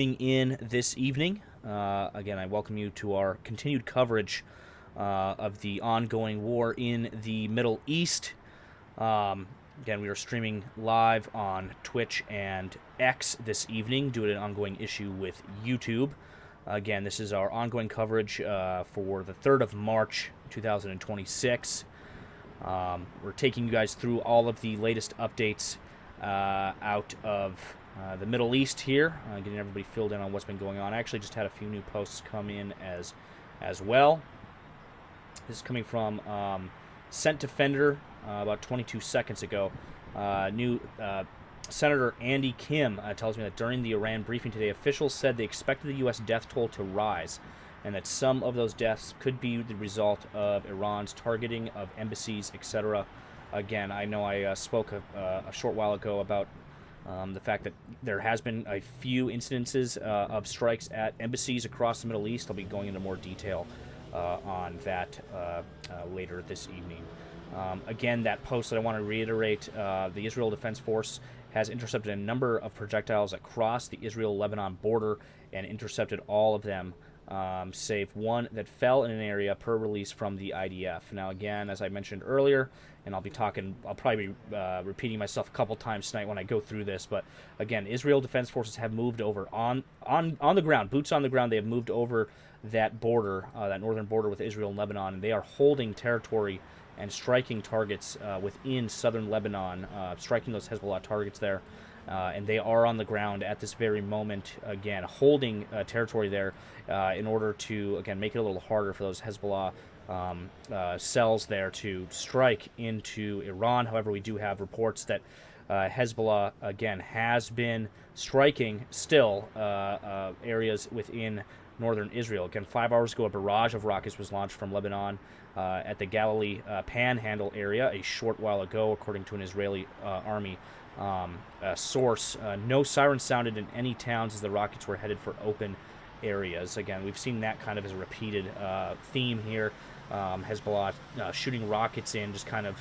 In this evening. Again, I welcome you to our continued coverage of the ongoing war in the Middle East. Again, we are streaming live on Twitch and X this evening due to an ongoing issue with YouTube. Again, this is our ongoing coverage for the 3rd of March, 2026. We're taking you guys through all of the latest updates out of the Middle East here, getting everybody filled in on what's been going on. I actually just had a few new posts come in as well. This is coming from Sent Defender about 22 seconds ago. New Senator Andy Kim tells me that during the Iran briefing today, officials said they expected the U.S. death toll to rise, and that some of those deaths could be the result of Iran's targeting of embassies, etc. Again, I know I spoke a short while ago about the fact that there has been a few incidences of strikes at embassies across the Middle East. I'll be going into more detail on that later this evening. Again, that post that I want to reiterate, the Israel Defense Force has intercepted a number of projectiles across the Israel-Lebanon border and intercepted all of them, save one that fell in an area per release from the IDF. Now, again, as I mentioned earlier, and I'll probably be repeating myself a couple times tonight when I go through this, but again, Israel Defense Forces have moved over on the ground, boots on the ground. They have moved over that border, that northern border with Israel and Lebanon, and they are holding territory and striking targets within southern Lebanon, striking those Hezbollah targets there. And they are on the ground at this very moment, again, holding territory there in order to, again, make it a little harder for those Hezbollah cells there to strike into Iran. However, we do have reports that Hezbollah, again, has been striking still areas within northern Israel. Again, 5 hours ago, a barrage of rockets was launched from Lebanon at the Galilee Panhandle area a short while ago, according to an Israeli army source. No sirens sounded in any towns as the rockets were headed for open areas. Again, we've seen that kind of as a repeated theme here. Hezbollah shooting rockets in, just kind of,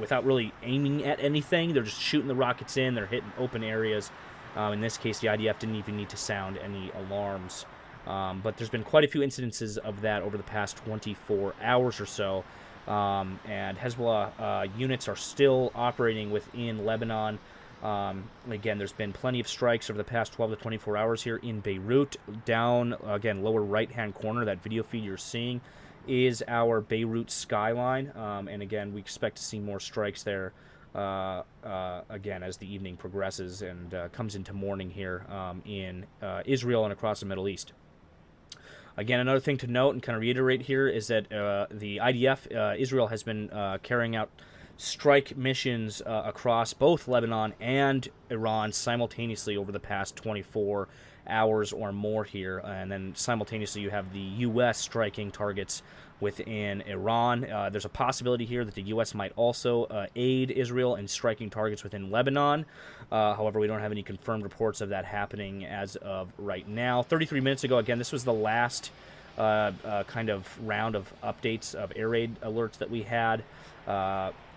without really aiming at anything. They're just shooting the rockets in. They're hitting open areas. In this case, the IDF didn't even need to sound any alarms. But there's been quite a few incidences of that over the past 24 hours or so. And Hezbollah units are still operating within Lebanon. Again, there's been plenty of strikes over the past 12 to 24 hours here in Beirut. Down, again, lower right-hand corner, that video feed you're seeing is our Beirut skyline. And again, we expect to see more strikes there, again, as the evening progresses and comes into morning here in Israel and across the Middle East. Again, another thing to note and kind of reiterate here is that the IDF, Israel, has been carrying out strike missions across both Lebanon and Iran simultaneously over the past 24 hours or more here. And then simultaneously you have the U.S. striking targets within Iran. There's a possibility here that the U.S. might also aid Israel in striking targets within Lebanon. However, we don't have any confirmed reports of that happening as of right now. 33 minutes ago, again, this was the last kind of round of updates of air raid alerts that we had.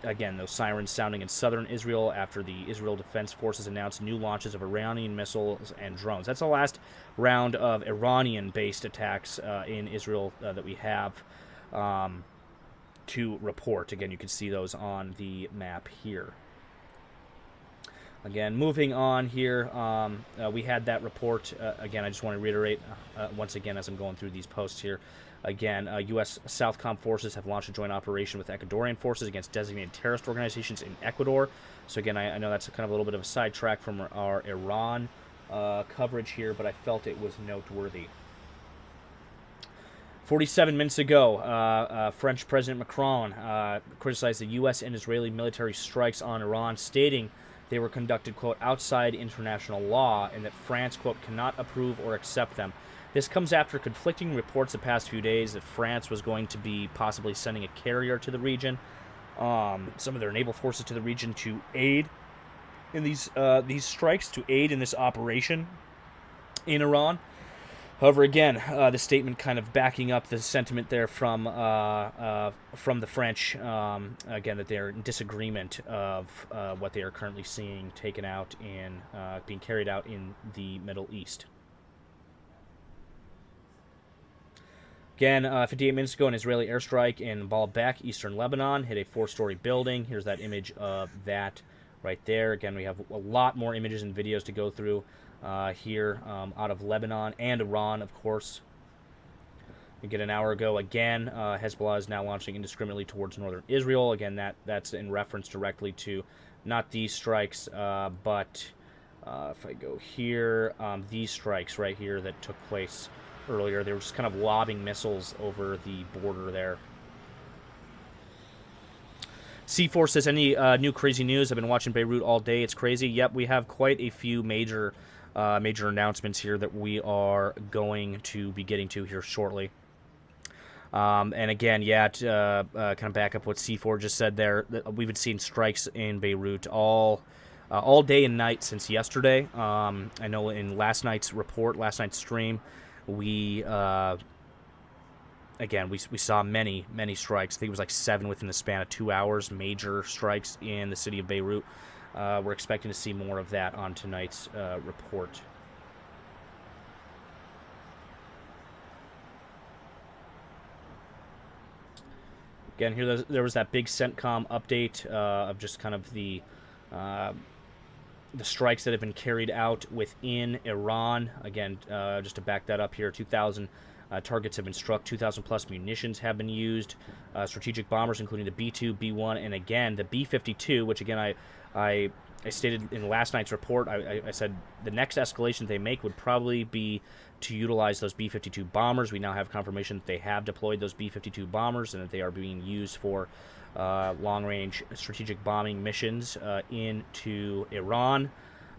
Again, those sirens sounding in southern Israel after the Israel Defense Forces announced new launches of Iranian missiles and drones. That's the last round of Iranian-based attacks in Israel that we have to report. Again, you can see those on the map here. Again, moving on here, we had that report. Again, I just want to reiterate once again as I'm going through these posts here. Again, U.S. Southcom forces have launched a joint operation with Ecuadorian forces against designated terrorist organizations in Ecuador. So again, I know that's kind of a little bit of a sidetrack from our Iran coverage here, but I felt it was noteworthy. 47 minutes ago, French President Macron criticized the U.S. and Israeli military strikes on Iran, stating they were conducted, quote, outside international law, and that France, quote, cannot approve or accept them. This comes after conflicting reports the past few days that France was going to be possibly sending a carrier to the region, some of their naval forces to the region to aid in these strikes, to aid in this operation in Iran. However, again, the statement kind of backing up the sentiment there from the French, again, that they're in disagreement of what they are currently seeing taken out in, being carried out in the Middle East. Again, 58 minutes ago, an Israeli airstrike in Baalbek, eastern Lebanon, hit a 4-story building. Here's that image of that right there. Again, we have a lot more images and videos to go through here out of Lebanon and Iran, of course. Again, an hour ago, again, Hezbollah is now launching indiscriminately towards northern Israel. Again, that's in reference directly to not these strikes, but if I go here, these strikes right here that took place earlier. They were just kind of lobbing missiles over the border there. C4 says, any new crazy news? I've been watching Beirut all day. It's crazy. Yep, we have quite a few major announcements here that we are going to be getting to here shortly. And again, yeah, to kind of back up what C4 just said there, we've been seeing strikes in Beirut all day and night since yesterday. I know in last night's report, last night's stream, we saw many strikes. I think it was like 7 within the span of 2 hours, major strikes in the city of Beirut. We're expecting to see more of that on tonight's report. Again, here there was that big CENTCOM update of just kind of the strikes that have been carried out within Iran. Again, just to back that up here, 2,000 targets have been struck, 2,000 plus munitions have been used, strategic bombers including the B-2, B-1, and again the B-52, which again I stated in last night's report. I said the next escalation they make would probably be to utilize those B-52 bombers. We now have confirmation that they have deployed those B-52 bombers and that they are being used for long-range strategic bombing missions into Iran.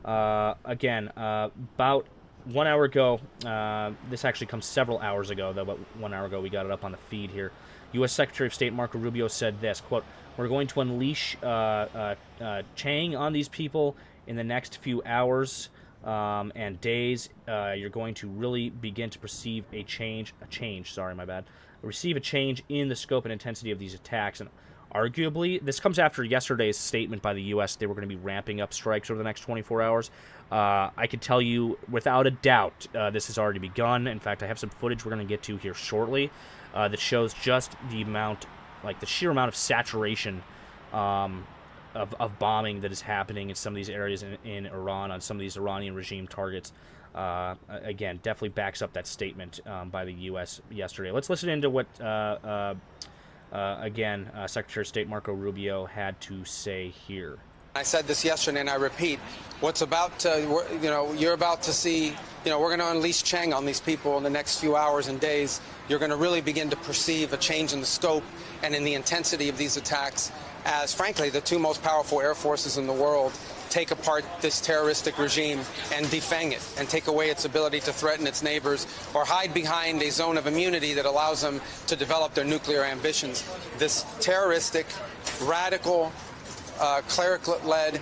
Again, about 1 hour ago, this actually comes several hours ago, though, but 1 hour ago we got it up on the feed here. U.S. Secretary of State Marco Rubio said this, quote, "We're going to unleash Chang on these people in the next few hours and days. You're going to really begin to perceive receive a change in the scope and intensity of these attacks." And arguably, this comes after yesterday's statement by the U.S. They were going to be ramping up strikes over the next 24 hours. I could tell you, without a doubt, this has already begun. In fact, I have some footage we're going to get to here shortly that shows just the amount, like the sheer amount of saturation of bombing that is happening in some of these areas in Iran, on some of these Iranian regime targets. Again, definitely backs up that statement by the U.S. yesterday. Let's listen into what Secretary of State Marco Rubio had to say here. I said this yesterday, and I repeat, what's about to, you're about to see, we're going to unleash Chang on these people in the next few hours and days. You're going to really begin to perceive a change in the scope and in the intensity of these attacks as, frankly, the two most powerful air forces in the world take apart this terroristic regime and defang it and take away its ability to threaten its neighbors or hide behind a zone of immunity that allows them to develop their nuclear ambitions. This terroristic, radical, cleric-led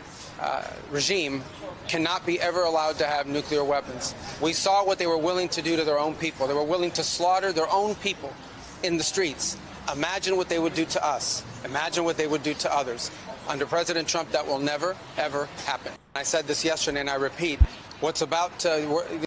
regime cannot be ever allowed to have nuclear weapons. We saw what they were willing to do to their own people. They were willing to slaughter their own people in the streets. Imagine what they would do to us. Imagine what they would do to others. Under President Trump, that will never, ever happen. I said this yesterday, and I repeat, what's about to...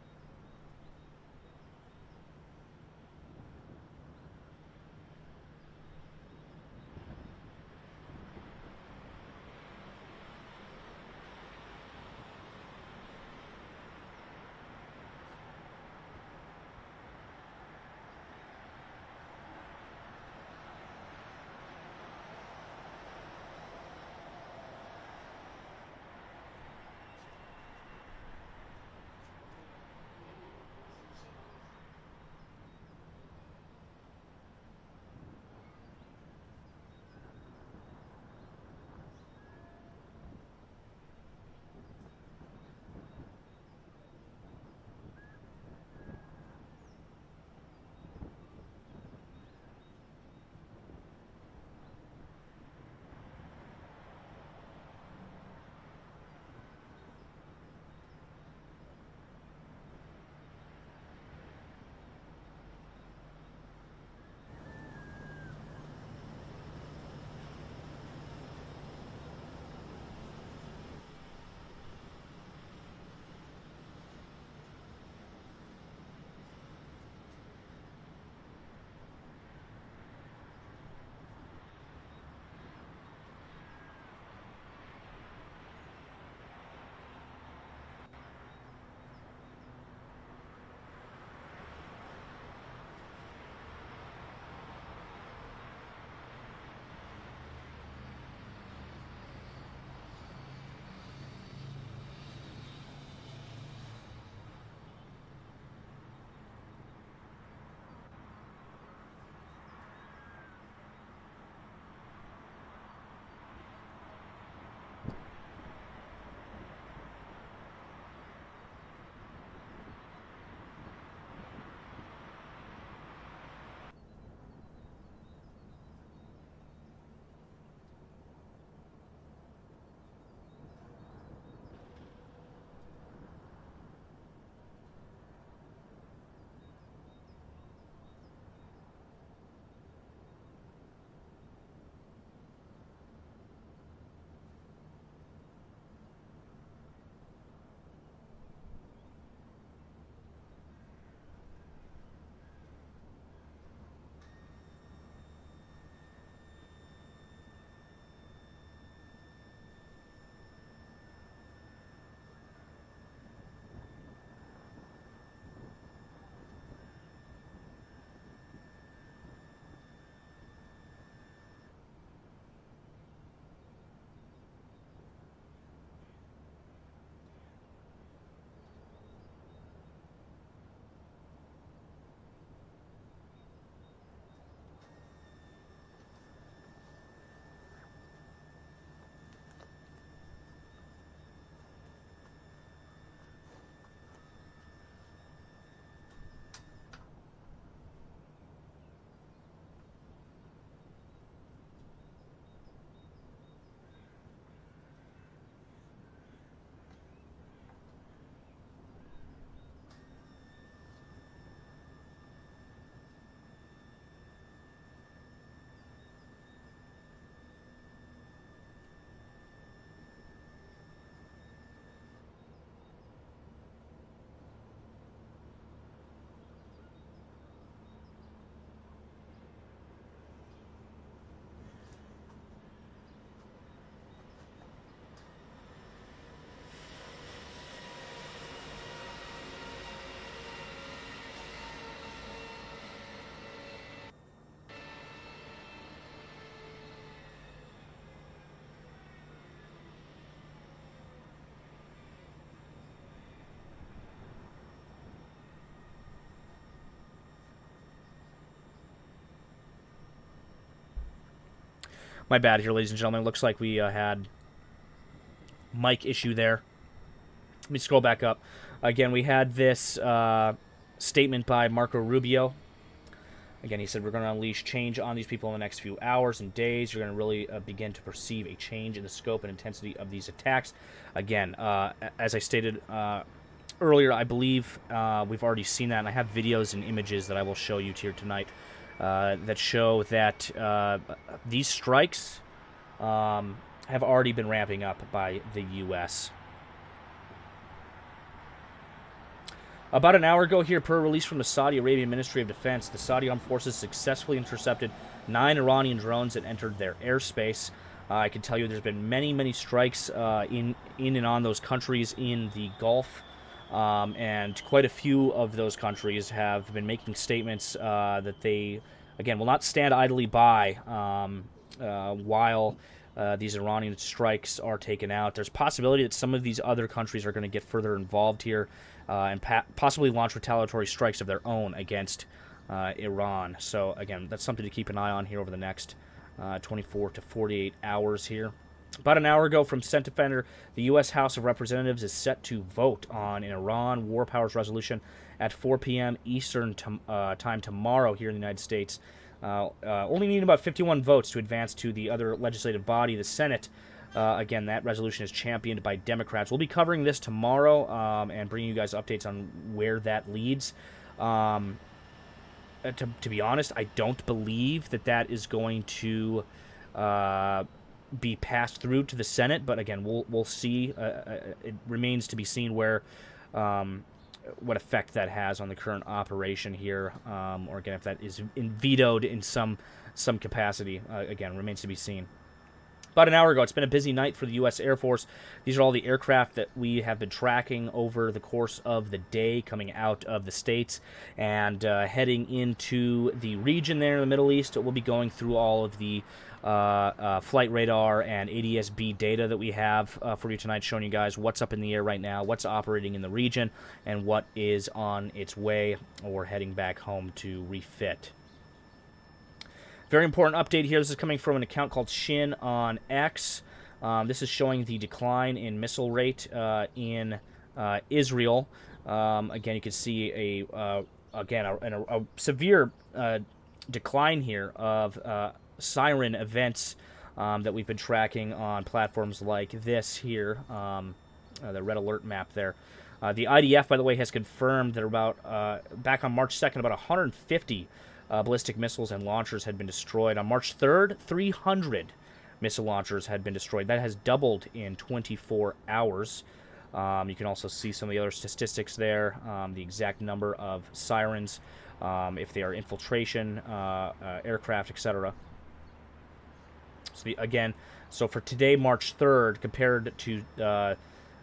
My bad here, ladies and gentlemen. It looks like we had mic issue there. Let me scroll back up. Again, we had this statement by Marco Rubio. Again, he said, we're going to unleash change on these people in the next few hours and days. You're going to really begin to perceive a change in the scope and intensity of these attacks. Again, as I stated earlier, I believe we've already seen that, and I have videos and images that I will show you here tonight that show that these strikes have already been ramping up by the U.S. About an hour ago here, per release from the Saudi Arabian Ministry of Defense, the Saudi Armed Forces successfully intercepted 9 Iranian drones that entered their airspace. I can tell you there's been many, many strikes in and on those countries in the Gulf, and quite a few of those countries have been making statements that they, again, will not stand idly by while these Iranian strikes are taken out. There's a possibility that some of these other countries are going to get further involved here and possibly launch retaliatory strikes of their own against Iran. So, again, that's something to keep an eye on here over the next 24 to 48 hours here. About an hour ago from Senate Defender, the U.S. House of Representatives is set to vote on an Iran War Powers resolution at 4 p.m. Eastern time tomorrow here in the United States. Only need about 51 votes to advance to the other legislative body, the Senate. Again, that resolution is championed by Democrats. We'll be covering this tomorrow and bringing you guys updates on where that leads. To be honest, I don't believe that is going to be passed through to the Senate, but again, we'll see. It remains to be seen where what effect that has on the current operation here, or again, if that is vetoed in some capacity. Again, remains to be seen. About an hour ago, it's been a busy night for the U.S. Air Force. These are all the aircraft that we have been tracking over the course of the day coming out of the States and heading into the region there in the Middle East. We'll be going through all of the flight radar and ADS-B data that we have for you tonight, showing you guys what's up in the air right now, what's operating in the region, and what is on its way or heading back home to refit. Very important update here. This is coming from an account called Shin on X. This is showing the decline in missile rate in Israel. Again, you can see a severe decline here of siren events that we've been tracking on platforms like this here, the red alert map there. The IDF, by the way, has confirmed that back on March 2nd, about 150 ballistic missiles and launchers had been destroyed. On March 3rd, 300 missile launchers had been destroyed. That has doubled in 24 hours. You can also see some of the other statistics there, the exact number of sirens, if they are infiltration, aircraft, etc. So for today, March 3rd, compared to, on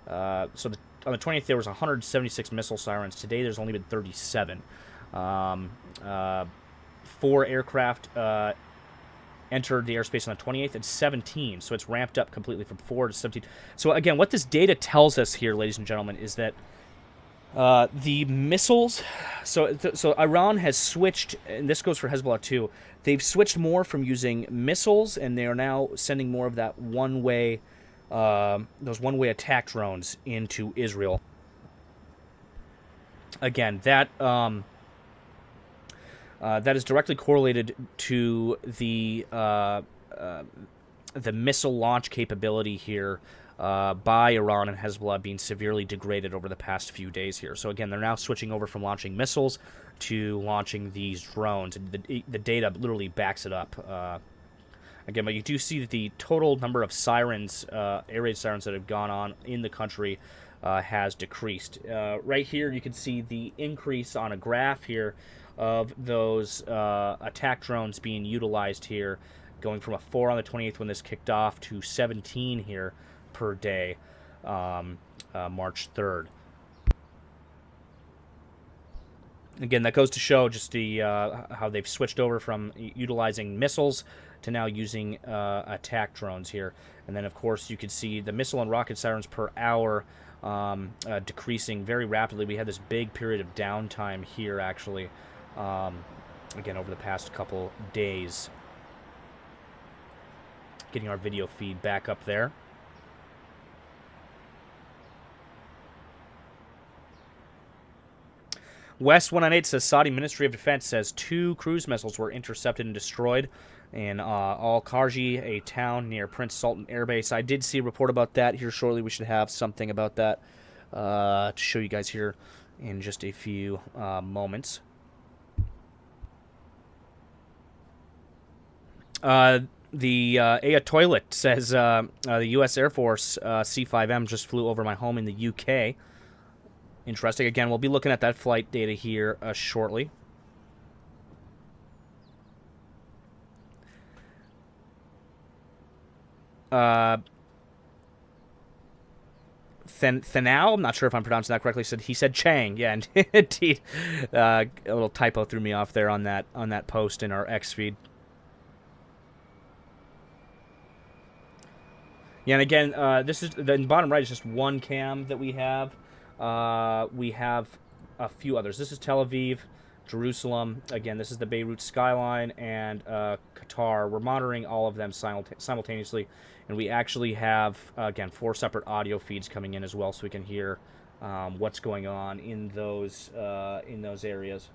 the 20th, there was 176 missile sirens. Today, there's only been 37. 4 aircraft entered the airspace on the 28th, and 17. So it's ramped up completely from 4 to 17. So again, what this data tells us here, ladies and gentlemen, is that the missiles, so Iran has switched, and this goes for Hezbollah too, they've switched more from using missiles, and they are now sending more of that those one-way attack drones into Israel. Again, that is directly correlated to the missile launch capability here by Iran and Hezbollah being severely degraded over the past few days here. So again, they're now switching over from launching missiles to launching these drones, and the data literally backs it up. Again, but you do see that the total number of sirens, air raid sirens that have gone on in the country has decreased. Right here, you can see the increase on a graph here of those attack drones being utilized here, going from a 4 on the 28th when this kicked off to 17 here per day, March 3rd. Again, that goes to show just the how they've switched over from utilizing missiles to now using attack drones here. And then, of course, you can see the missile and rocket sirens per hour decreasing very rapidly. We had this big period of downtime here, actually, again, over the past couple days. getting our video feed back up there. West 198 says Saudi Ministry of Defense says 2 cruise missiles were intercepted and destroyed in Al-Kharji, a town near Prince Sultan Air Base. I did see a report about that here shortly. We should have something about that to show you guys here in just a few moments. The Aya Toilet says the U.S. Air Force C-5M just flew over my home in the UK. Interesting. Again, we'll be looking at that flight data here shortly. Thanao, I'm not sure if I'm pronouncing that correctly. He said Chang. Yeah, and indeed, a little typo threw me off there on that post in our X feed. Yeah, and again, this is the bottom right is just one cam that we have. We have a few others. This is Tel Aviv, Jerusalem. Again, this is the Beirut skyline, and Qatar. We're monitoring all of them simultaneously, and we actually have, again, 4 separate audio feeds coming in as well, so we can hear what's going on in those areas.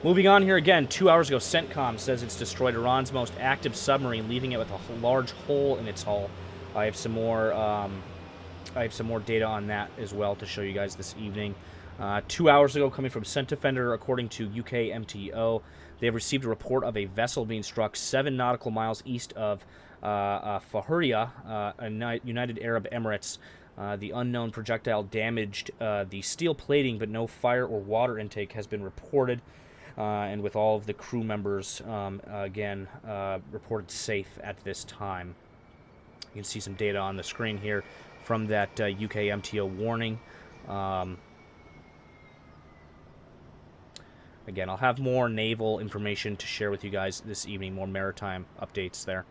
Moving on here again, 2 hours ago, CENTCOM says it's destroyed Iran's most active submarine, leaving it with a large hole in its hull. I have some more data on that as well to show you guys this evening. 2 hours ago, coming from CENTDefender, according to UK MTO, they have received a report of a vessel being struck 7 nautical miles east of Fahuriya, United Arab Emirates. The unknown projectile damaged the steel plating, but no fire or water intake has been reported. And with all of the crew members, again, reported safe at this time. You can see some data on the screen here from that UK MTO warning. Again, I'll have more naval information to share with you guys this evening, more maritime updates there.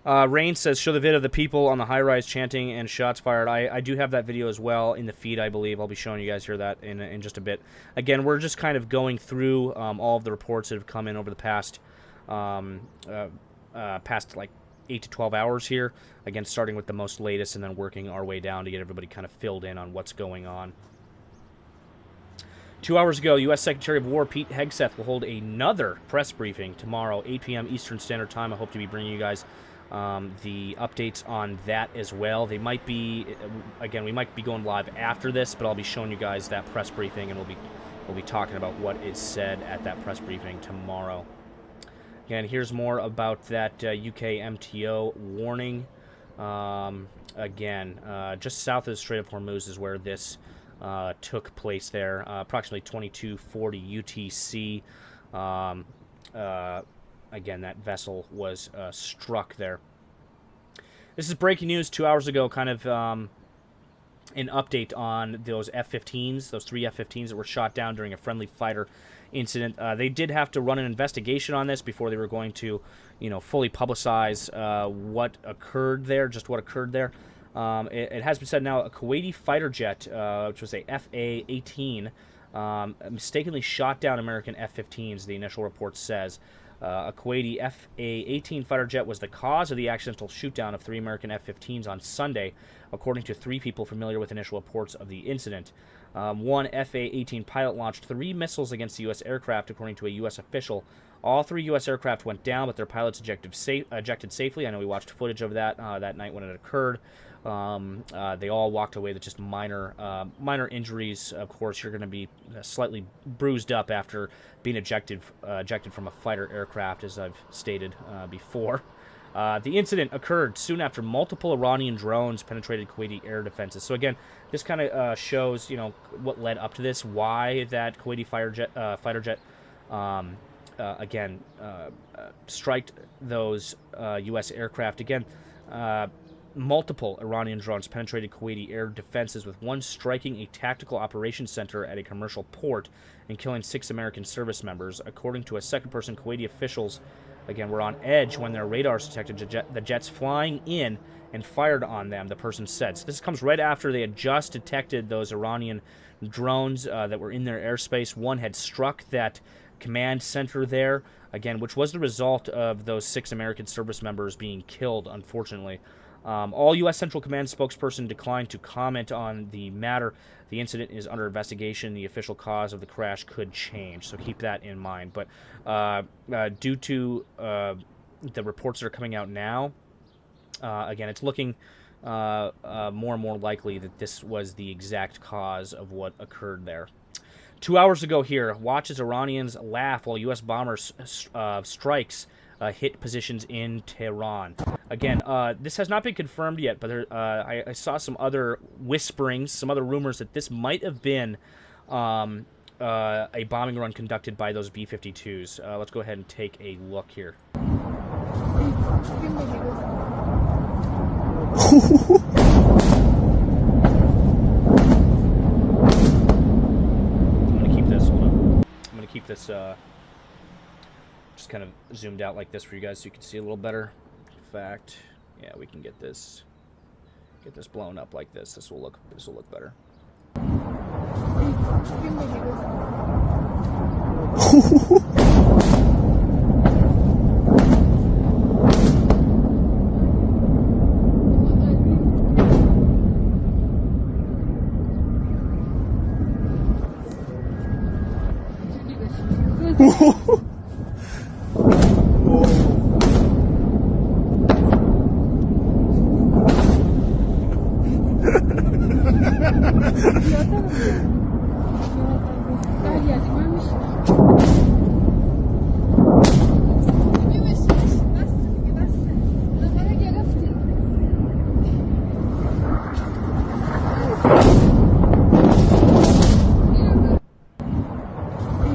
Rain says, show the vid of the people on the high-rise chanting and shots fired. I do have that video as well in the feed, I believe. I'll be showing you guys here that in just a bit. Again, we're just kind of going through all of the reports that have come in over the past like 8 to 12 hours here. Again, starting with the most latest and then working our way down to get everybody kind of filled in on what's going on. 2 hours ago, U.S. Secretary of War Pete Hegseth will hold another press briefing tomorrow, 8 p.m. Eastern Standard Time. I hope to be bringing you guys the updates on that as well. They might be, again, we might be going live after this, but I'll be showing you guys that press briefing, and we'll be talking about what is said at that press briefing tomorrow. Again, here's more about that UK MTO warning. Again, just south of the Strait of Hormuz is where this took place there, approximately 2240 UTC. Again, that vessel was struck there. This is breaking news 2 hours ago, kind of an update on those F-15s, those 3 F-15s that were shot down during a friendly fighter incident. They did have to run an investigation on this before they were going to, fully publicize what occurred there, just what occurred there. It has been said now a Kuwaiti fighter jet, which was a FA-18, mistakenly shot down American F-15s, the initial report says. A Kuwaiti FA-18 fighter jet was the cause of the accidental shootdown of 3 American F-15s on Sunday, according to 3 people familiar with initial reports of the incident. One FA-18 pilot launched 3 missiles against the U.S. aircraft, according to a U.S. official. All 3 U.S. aircraft went down, but their pilots ejected safely. I know we watched footage of that that night when it occurred. They all walked away with just minor injuries. Of course, you're going to be slightly bruised up after being ejected from a fighter aircraft, as I've stated before. The incident occurred soon after multiple Iranian drones penetrated Kuwaiti air defenses. So again, this kind of shows, what led up to this, why that Kuwaiti fighter jet striked those U.S. aircraft. Again, multiple Iranian drones penetrated Kuwaiti air defenses, with one striking a tactical operations center at a commercial port and killing 6 American service members. According to a second-person Kuwaiti officials, Again, were on edge when their radars detected the jets flying in and fired on them, the person said. So this comes right after they had just detected those Iranian drones that were in their airspace. One had struck that command center there, again, which was the result of those 6 American service members being killed, unfortunately. All U.S. Central Command spokesperson declined to comment on the matter. The incident is under investigation. The official cause of the crash could change, so keep that in mind. But due to the reports that are coming out now, again, it's looking more and more likely that this was the exact cause of what occurred there. 2 hours ago here, watch as Iranians laugh while U.S. bombers strikes hit positions in Tehran. Again, this has not been confirmed yet, but I saw some other whisperings, some other rumors that this might have been a bombing run conducted by those B-52s. Let's go ahead and take a look here. I'm going to keep this just kind of zoomed out like this for you guys so you can see a little better. In fact, yeah, we can get this blown up like this. This will look better.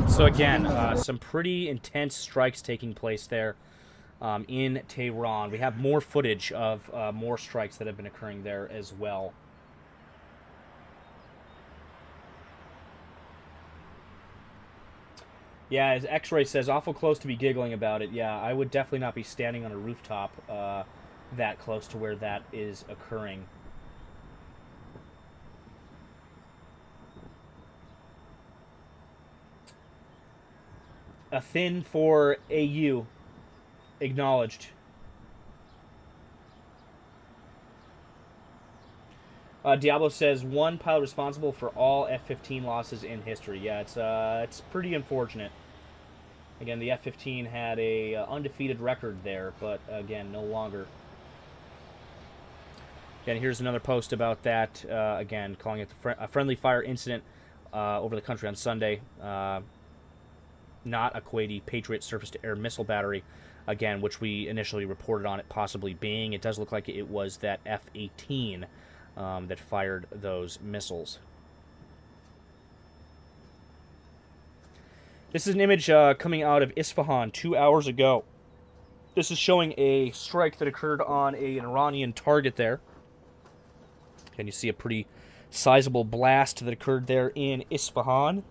So again, some pretty intense strikes taking place there in Tehran. We have more footage of more strikes that have been occurring there as well. Yeah, as X-Ray says, awful close to be giggling about it. Yeah, I would definitely not be standing on a rooftop that close to where that is occurring. A thin for AU. Acknowledged. Diablo says, one pilot responsible for all F-15 losses in history. Yeah, it's pretty unfortunate. Again, the F-15 had a undefeated record there, but again, no longer. Again, here's another post about that. Again, calling it a friendly fire incident over the country on Sunday. Not a Kuwaiti Patriot surface-to-air missile battery, again, which we initially reported on it possibly being. It does look like it was that F-18 that fired those missiles. This is an image coming out of Isfahan 2 hours ago. This is showing a strike that occurred on an Iranian target there. And you see a pretty sizable blast that occurred there in Isfahan.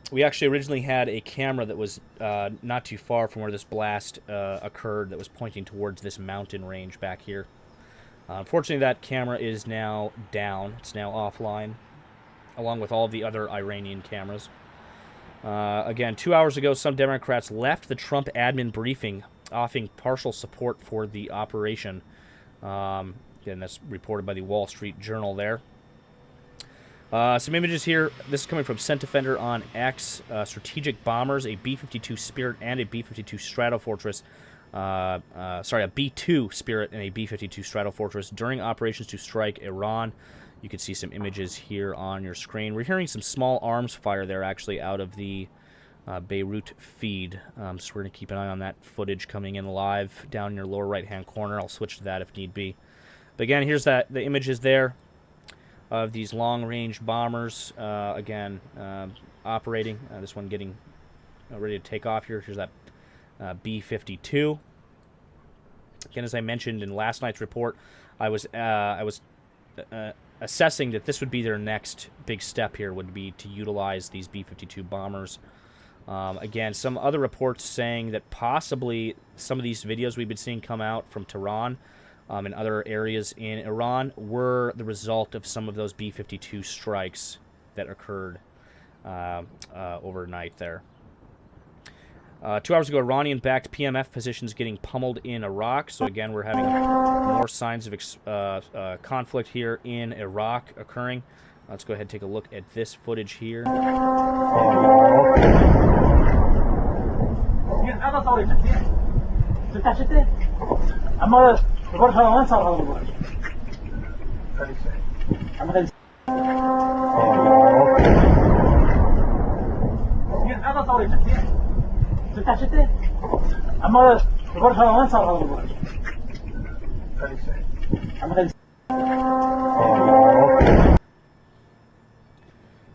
We actually originally had a camera that was not too far from where this blast occurred that was pointing towards this mountain range back here. Unfortunately, that camera is now down. It's now offline, along with all the other Iranian cameras. Again, 2 hours ago, some Democrats left the Trump admin briefing, offering partial support for the operation. Again, that's reported by the Wall Street Journal there. Some images here. This is coming from Scent Defender on X. Strategic bombers, a B-52 Spirit and a B-52 Stratofortress. A B-2 Spirit and a B-52 Stratofortress during operations to strike Iran. You can see some images here on your screen. We're hearing some small arms fire there, actually, out of the Beirut feed. So we're going to keep an eye on that footage coming in live down in your lower right-hand corner. I'll switch to that if need be. But again, here's the images there of these long-range bombers, operating. This one getting ready to take off here. Here's that B-52. Again, as I mentioned in last night's report, I was assessing that this would be their next big step here, would be to utilize these B-52 bombers. Again, some other reports saying that possibly some of these videos we've been seeing come out from Tehran and other areas in Iran were the result of some of those B-52 strikes that occurred overnight there. 2 hours ago, Iranian-backed PMF positions getting pummeled in Iraq. So again, we're having more signs of conflict here in Iraq occurring. Let's go ahead and take a look at this footage here. اما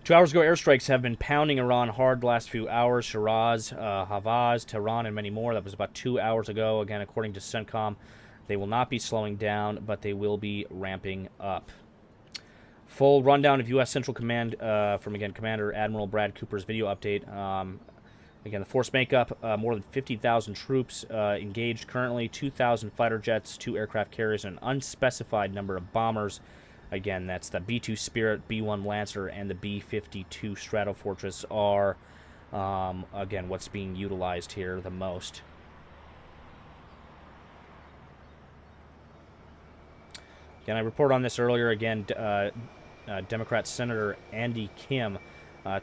2 hours ago, airstrikes have been pounding Iran hard the last few hours. Shiraz, Havaz, Tehran, and many more. That was about 2 hours ago. Again, according to CENTCOM, they will not be slowing down, but they will be ramping up. Full rundown of U.S. Central Command from, again, Commander Admiral Brad Cooper's video update. Again, the force makeup, more than 50,000 troops engaged currently, 2,000 fighter jets, 2 aircraft carriers, and an unspecified number of bombers. Again, that's the B-2 Spirit, B-1 Lancer, and the B-52 Stratofortress are, again, what's being utilized here the most. Again, I reported on this earlier. Again, Democrat Senator Andy Kim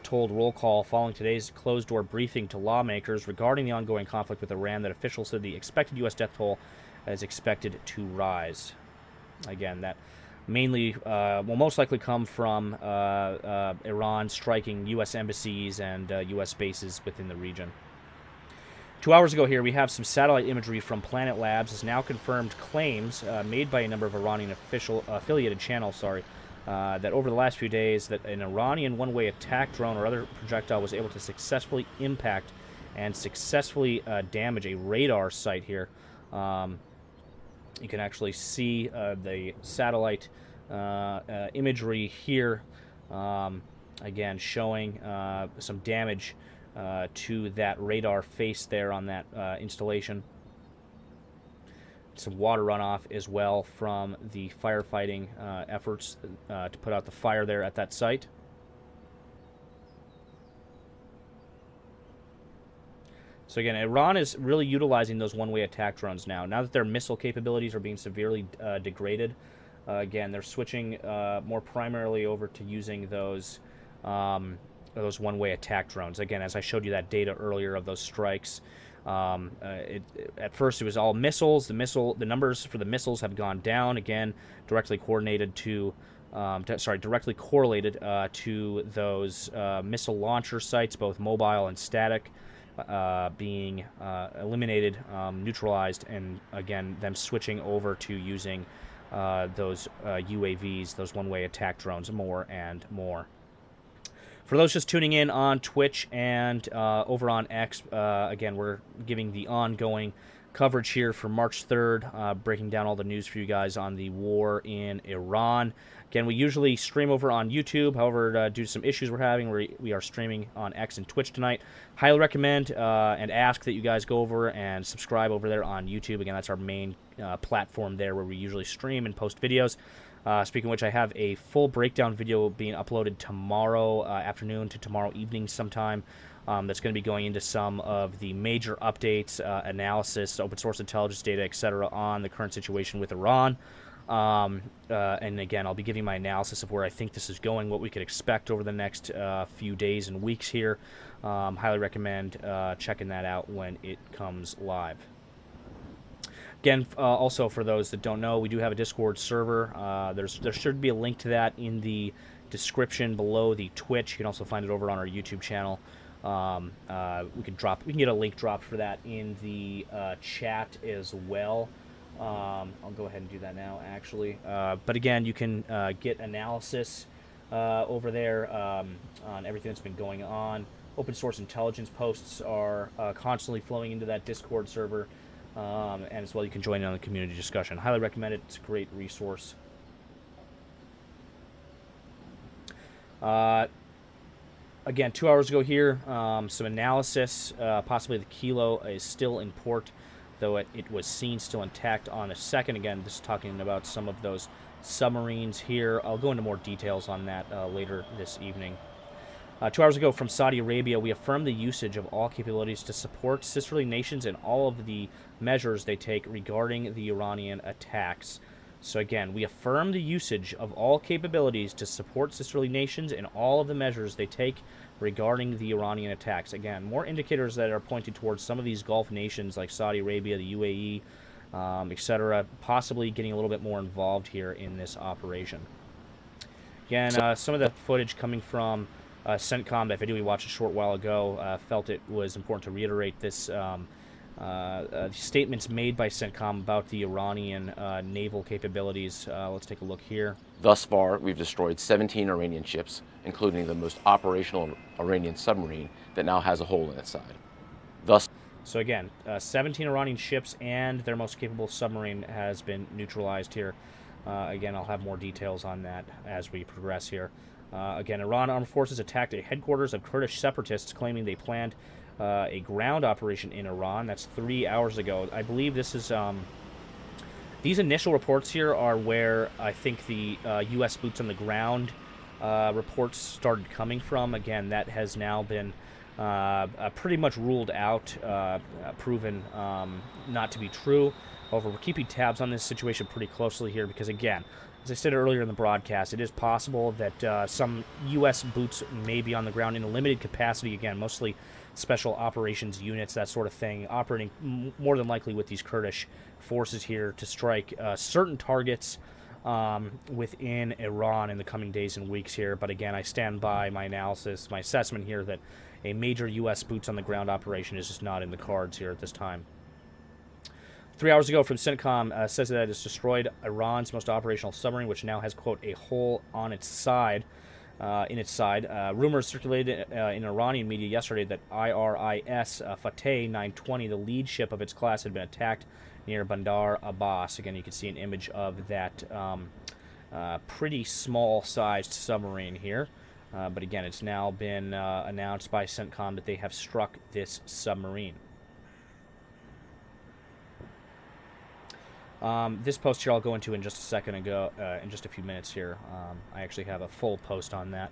told Roll Call following today's closed-door briefing to lawmakers regarding the ongoing conflict with Iran that officials said the expected U.S. death toll is expected to rise. Again, that mainly will most likely come from Iran striking U.S. embassies and U.S. bases within the region. 2 hours ago here, we have some satellite imagery from Planet Labs as now confirmed claims made by a number of Iranian affiliated channels, that over the last few days that an Iranian one-way attack drone or other projectile was able to successfully impact and successfully damage a radar site here. You can actually see the satellite imagery here, again showing some damage to that radar face there on that installation. Some water runoff as well from the firefighting efforts to put out the fire there at that site. So again, Iran is really utilizing those one-way attack drones now. Now that their missile capabilities are being severely degraded, again, they're switching more primarily over to using those one-way attack drones. Again, as I showed you that data earlier of those strikes, at first it was all missiles. The numbers for the missiles have gone down. Again, directly correlated to those missile launcher sites, both mobile and static, being eliminated, neutralized, and again them switching over to using those UAVs, those one-way attack drones, more and more. For those just tuning in on Twitch and over on X, again, we're giving the ongoing coverage here for March 3rd, breaking down all the news for you guys on the war in Iran. Again, we usually stream over on YouTube. However, due to some issues we're having, we are streaming on X and Twitch tonight. Highly recommend and ask that you guys go over and subscribe over there on YouTube. Again, that's our main platform there where we usually stream and post videos. Speaking of which, I have a full breakdown video being uploaded tomorrow afternoon to tomorrow evening sometime. That's going to be going into some of the major updates, analysis, open source intelligence data, etc. on the current situation with Iran. And again, I'll be giving my analysis of where I think this is going, what we could expect over the next few days and weeks here. Highly recommend checking that out when it comes live. Again, also for those that don't know, we do have a Discord server. There should be a link to that in the description below the Twitch. You can also find it over on our YouTube channel. We can get a link dropped for that in the chat as well. I'll go ahead and do that now, actually. But again, you can get analysis over there on everything that's been going on. Open source intelligence posts are constantly flowing into that Discord server. And as well, you can join in on the community discussion. Highly recommend it. It's a great resource. Again, 2 hours ago here, some analysis. Possibly the Kilo is still in port, though it was seen still intact on a second. Again, this is talking about some of those submarines here. I'll go into more details on that later this evening. 2 hours ago from Saudi Arabia, we affirmed the usage of all capabilities to support sisterly nations in all of the measures they take regarding the Iranian attacks. So again, we affirm the usage of all capabilities to support sisterly nations in all of the measures they take regarding the Iranian attacks. Again, more indicators that are pointing towards some of these Gulf nations like Saudi Arabia, the UAE, etc., possibly getting a little bit more involved here in this operation. Again, some of the footage coming from CENTCOM, that video we watched a short while ago, felt it was important to reiterate this statements made by CENTCOM about the Iranian naval capabilities. Let's take a look here. Thus far, we've destroyed 17 Iranian ships, including the most operational Iranian submarine that now has a hole in its side. So again, 17 Iranian ships and their most capable submarine has been neutralized here. Again, I'll have more details on that as we progress here. Again, Iran armed forces attacked a headquarters of Kurdish separatists, claiming they planned a ground operation in Iran. That's 3 hours ago. I believe this is these initial reports here are where I think the U.S. boots on the ground reports started coming from. Again, that has now been pretty much ruled out, proven not to be true. However, we're keeping tabs on this situation pretty closely here because, again, as I said earlier in the broadcast, it is possible that some U.S. boots may be on the ground in a limited capacity, again, mostly special operations units, that sort of thing, operating more than likely with these Kurdish forces here to strike certain targets within Iran in the coming days and weeks here. But again, I stand by my analysis, my assessment here that a major U.S. boots-on-the-ground operation is just not in the cards here at this time. 3 hours ago from CENTCOM says that it's destroyed Iran's most operational submarine, which now has, quote, a hole on its side. Rumors circulated in Iranian media yesterday that IRIS Fateh 920, the lead ship of its class, had been attacked near Bandar Abbas. Again, you can see an image of that pretty small-sized submarine here. But again, it's now been announced by CENTCOM that they have struck this submarine. This post here I'll go into in just a second ago, in just a few minutes here. I actually have a full post on that.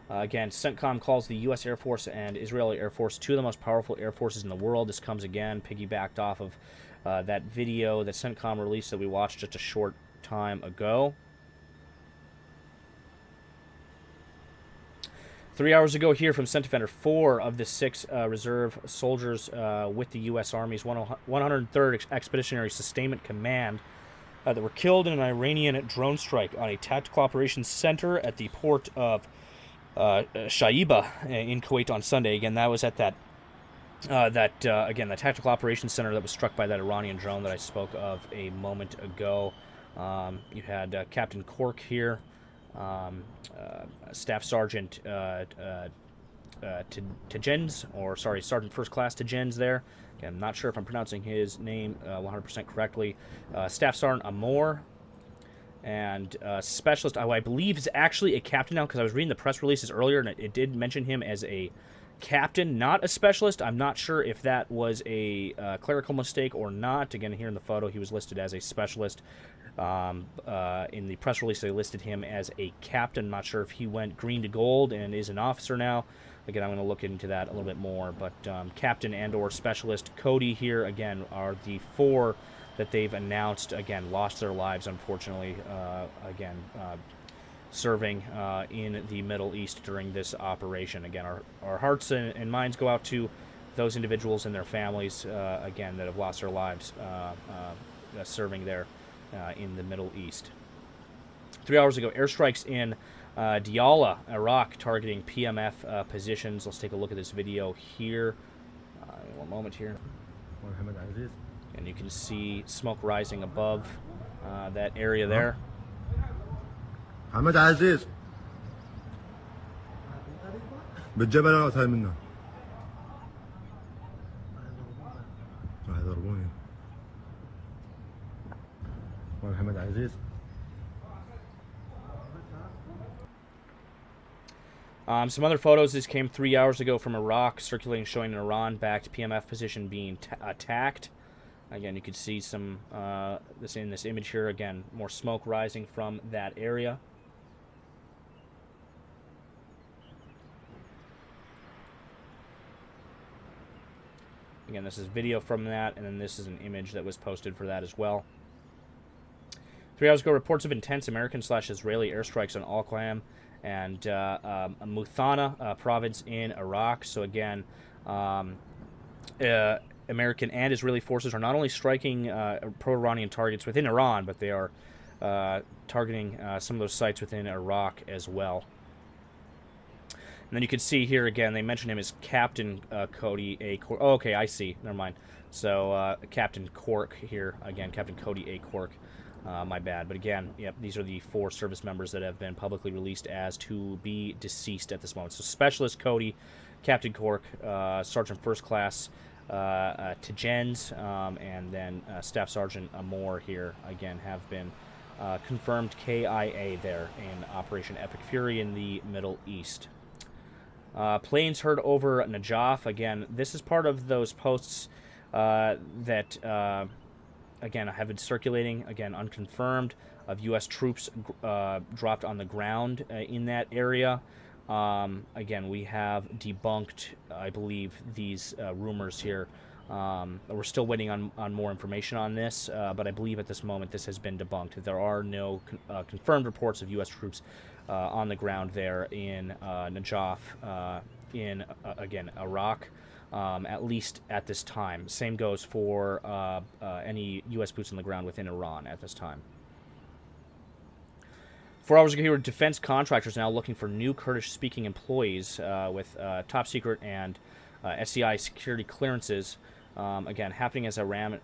Again, CENTCOM calls the U.S. Air Force and Israeli Air Force two of the most powerful air forces in the world. This comes again piggybacked off of that video that CENTCOM released that we watched just a short time ago. 3 hours ago here from CENTDEFENDER, 4 of the 6 reserve soldiers with the U.S. Army's 103rd Expeditionary Sustainment Command that were killed in an Iranian drone strike on a tactical operations center at the port of Shaiba in Kuwait on Sunday. Again, that was at that tactical operations center that was struck by that Iranian drone that I spoke of a moment ago. You had Captain Cork here. Staff Sergeant Tejens, or sorry, Sergeant First Class Tejens there. Again, I'm not sure if I'm pronouncing his name 100% correctly. Staff Sergeant Amor, and Specialist, I believe is actually a captain now, because I was reading the press releases earlier, and it did mention him as a captain, not a specialist. I'm not sure if that was a clerical mistake or not. Again, here in the photo, he was listed as a specialist. In the press release, they listed him as a captain. I'm not sure if he went green to gold and is an officer now. Again, I'm going to look into that a little bit more. But captain and or specialist Cody here, again, are the 4 that they've announced, again, lost their lives, unfortunately, serving in the Middle East during this operation. Again, our hearts and minds go out to those individuals and their families, again, that have lost their lives serving there in the Middle East. 3 hours ago, airstrikes in Diyala, Iraq, targeting PMF positions. Let's take a look at this video here. One moment here. And you can see smoke rising above that area there. محمد عزیز به جبل أطهر منا راح يضربوني محمد عزيز. Some other photos. This came 3 hours ago from Iraq, circulating showing an Iran-backed PMF position being attacked. Again, you can see some this in this image here. Again, more smoke rising from that area. Again, this is video from that, and then this is an image that was posted for that as well. 3 hours ago, reports of intense American/Israeli airstrikes on Al-Qaim and Muthana province in Iraq. So again, American and Israeli forces are not only striking pro-Iranian targets within Iran, but they are targeting some of those sites within Iraq as well. And then you can see here again, they mentioned him as Captain Cody A. Cork. Oh, okay, I see. Never mind. So Captain Cork here again, Captain Cody A. Cork. My bad. But again, yep, these are the 4 service members that have been publicly released as to be deceased at this moment. So Specialist Cody, Captain Cork, Sergeant First Class Tijens, and then Staff Sergeant Amor here again have been confirmed KIA there in Operation Epic Fury in the Middle East. Planes heard over Najaf. Again, this is part of those posts that... again, have been circulating, again, unconfirmed, of U.S. troops dropped on the ground in that area. Again, we have debunked, I believe, these rumors here. We're still waiting on more information on this, but I believe at this moment this has been debunked. There are no confirmed reports of U.S. troops on the ground there in Najaf, in, again, Iraq. At least at this time. Same goes for any U.S. boots on the ground within Iran at this time. 4 hours ago, here were defense contractors now looking for new Kurdish-speaking employees with top secret and SCI security clearances. Again, happening as Iran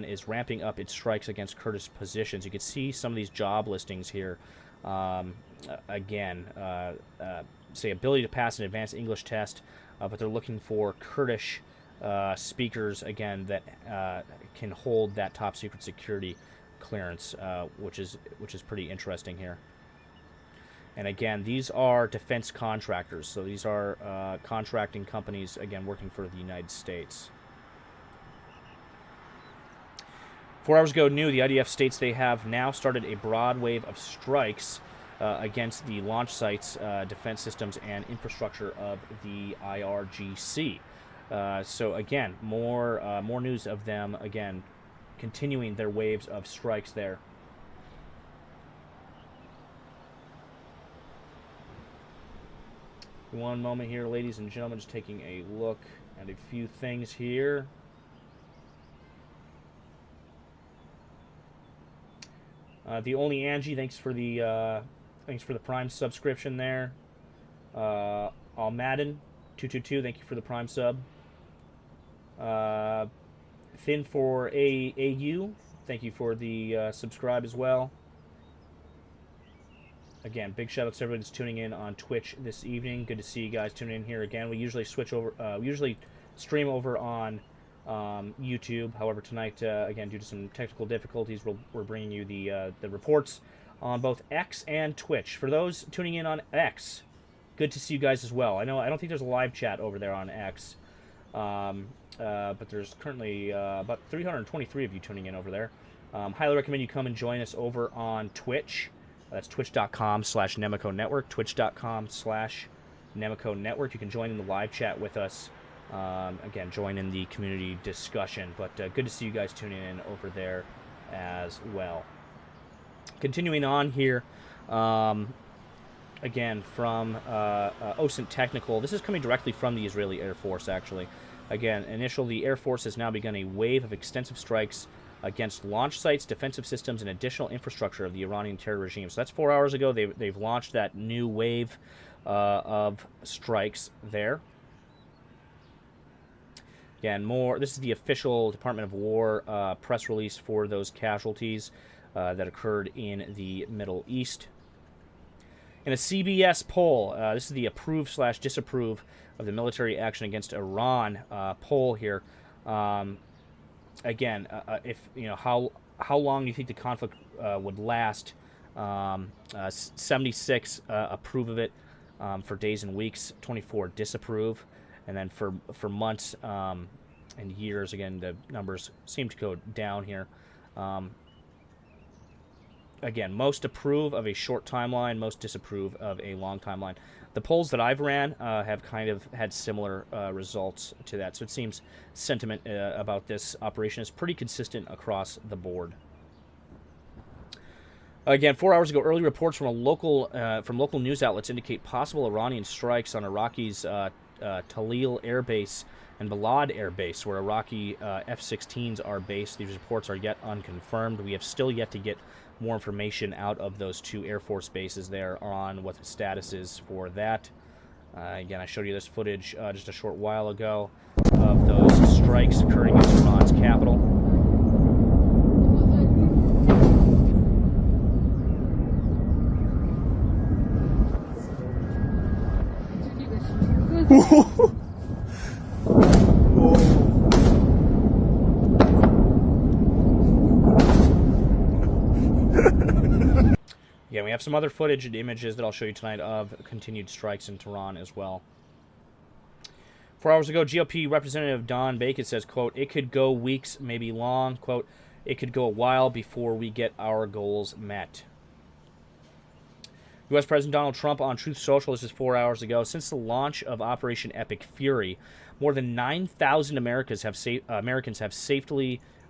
is ramping up its strikes against Kurdish positions. You can see some of these job listings here. Again, say ability to pass an advanced English test. But they're looking for Kurdish speakers, again, that can hold that top secret security clearance, which is pretty interesting here. And again, these are defense contractors, so these are contracting companies, again, working for the United States. 4 hours ago, the IDF states they have now started a broad wave of strikes against the launch sites, defense systems, and infrastructure of the IRGC. So again, more news of them, again, continuing their waves of strikes there. One moment here, ladies and gentlemen, just taking a look at a few things here. The only Angie, thanks for the Prime subscription there. All Madden 222, thank you for the Prime sub. Thin for AU, thank you for the subscribe as well. Again, big shout out to everybody that's tuning in on Twitch this evening. Good to see you guys tuning in here again. We usually switch over. We usually stream over on YouTube. However, tonight, again, due to some technical difficulties, we're bringing you the reports on both X and Twitch. For those tuning in on X, good to see you guys as well. I don't think there's a live chat over there on X, but there's currently about 323 of you tuning in over there. Highly recommend you come and join us over on Twitch. That's twitch.com/Nemico Network, twitch.com/Nemico Network. You can join in the live chat with us. Again, join in the community discussion. But good to see you guys tuning in over there as well. Continuing on here, again, from OSINT Technical. This is coming directly from the Israeli Air Force, actually. Again, the Air Force has now begun a wave of extensive strikes against launch sites, defensive systems, and additional infrastructure of the Iranian terror regime. So that's 4 hours ago. They've launched that new wave of strikes there. Again, this is the official Department of War press release for those casualties that occurred in the Middle East. In a CBS poll, this is the approve/disapprove of the military action against Iran poll here. Again, if how long do you think the conflict would last? 76 approve of it, for days and weeks. 24 disapprove, and then for months and years, again, the numbers seem to go down here. Again, most approve of a short timeline, most disapprove of a long timeline. The polls that I've ran have kind of had similar results to that, so it seems sentiment about this operation is pretty consistent across the board. Again, 4 hours ago, early reports from local news outlets indicate possible Iranian strikes on Iraqi's Talil Air Base and Balad Air Base, where Iraqi F-16s are based. These reports are yet unconfirmed. We have still yet to get more information out of those two Air Force bases there on what the status is for that. Again, I showed you this footage just a short while ago of those strikes occurring in Iran's capital. Yeah, we have some other footage and images that I'll show you tonight of continued strikes in Tehran as well. 4 hours ago, GOP Representative Don Bacon says, quote, "It could go weeks, maybe long. Quote, it could go a while before we get our goals met." U.S. President Donald Trump on Truth Social, this is 4 hours ago. Since the launch of Operation Epic Fury, more than 9,000 Americans have safely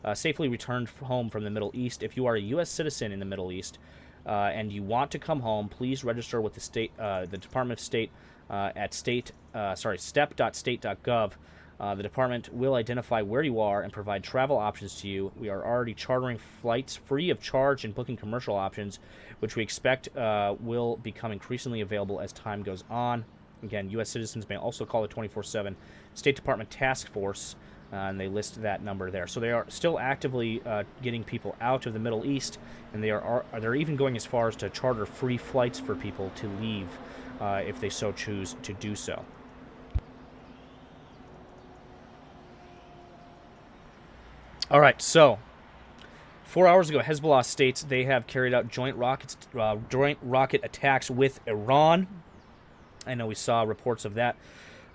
returned home from the Middle East. If you are a U.S. citizen in the Middle East and you want to come home, please register with the Department of State at step.state.gov. The department will identify where you are and provide travel options to you. We are already chartering flights free of charge and booking commercial options, which we expect will become increasingly available as time goes on. Again, U.S. citizens may also call the 24/7 State Department Task Force, and they list that number there. So they are still actively getting people out of the Middle East, and they're even going as far as to charter free flights for people to leave if they so choose to do so. All right, so 4 hours ago, Hezbollah states they have carried out joint rocket attacks with Iran. I know we saw reports of that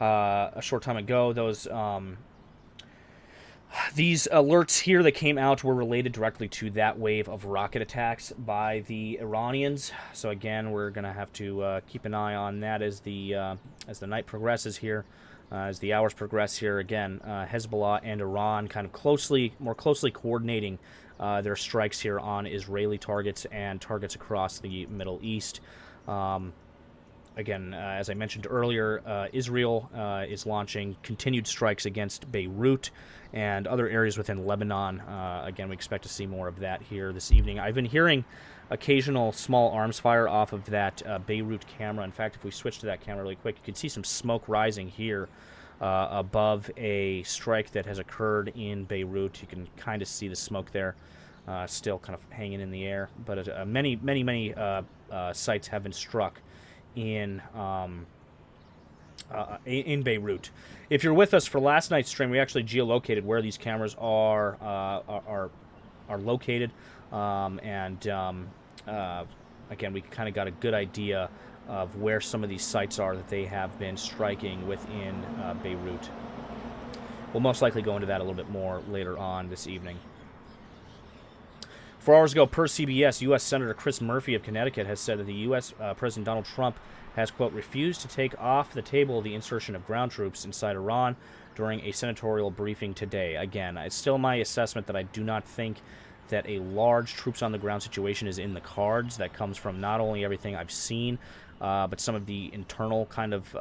a short time ago. These alerts here that came out were related directly to that wave of rocket attacks by the Iranians. So again, we're going to have to keep an eye on that as the night progresses here. As the hours progress here, again, Hezbollah and Iran kind of more closely coordinating their strikes here on Israeli targets and targets across the Middle East. Again, as I mentioned earlier, Israel is launching continued strikes against Beirut and other areas within Lebanon. Again, we expect to see more of that here this evening. I've been hearing occasional small arms fire off of that Beirut camera. In fact, if we switch to that camera really quick, you can see some smoke rising here above a strike that has occurred in Beirut. You can kind of see the smoke there still kind of hanging in the air. But many sites have been struck in Beirut. If you're with us for last night's stream, we actually geolocated where these cameras are located, again, we kind of got a good idea of where some of these sites are that they have been striking within Beirut. We'll most likely go into that a little bit more later on this evening. 4 hours ago, per CBS, U.S. Senator Chris Murphy of Connecticut has said that the U.S. President Donald Trump has, quote, refused to take off the table the insertion of ground troops inside Iran during a senatorial briefing today. Again, it's still my assessment that I do not think that a large troops-on-the-ground situation is in the cards. That comes from not only everything I've seen, but some of the internal kind of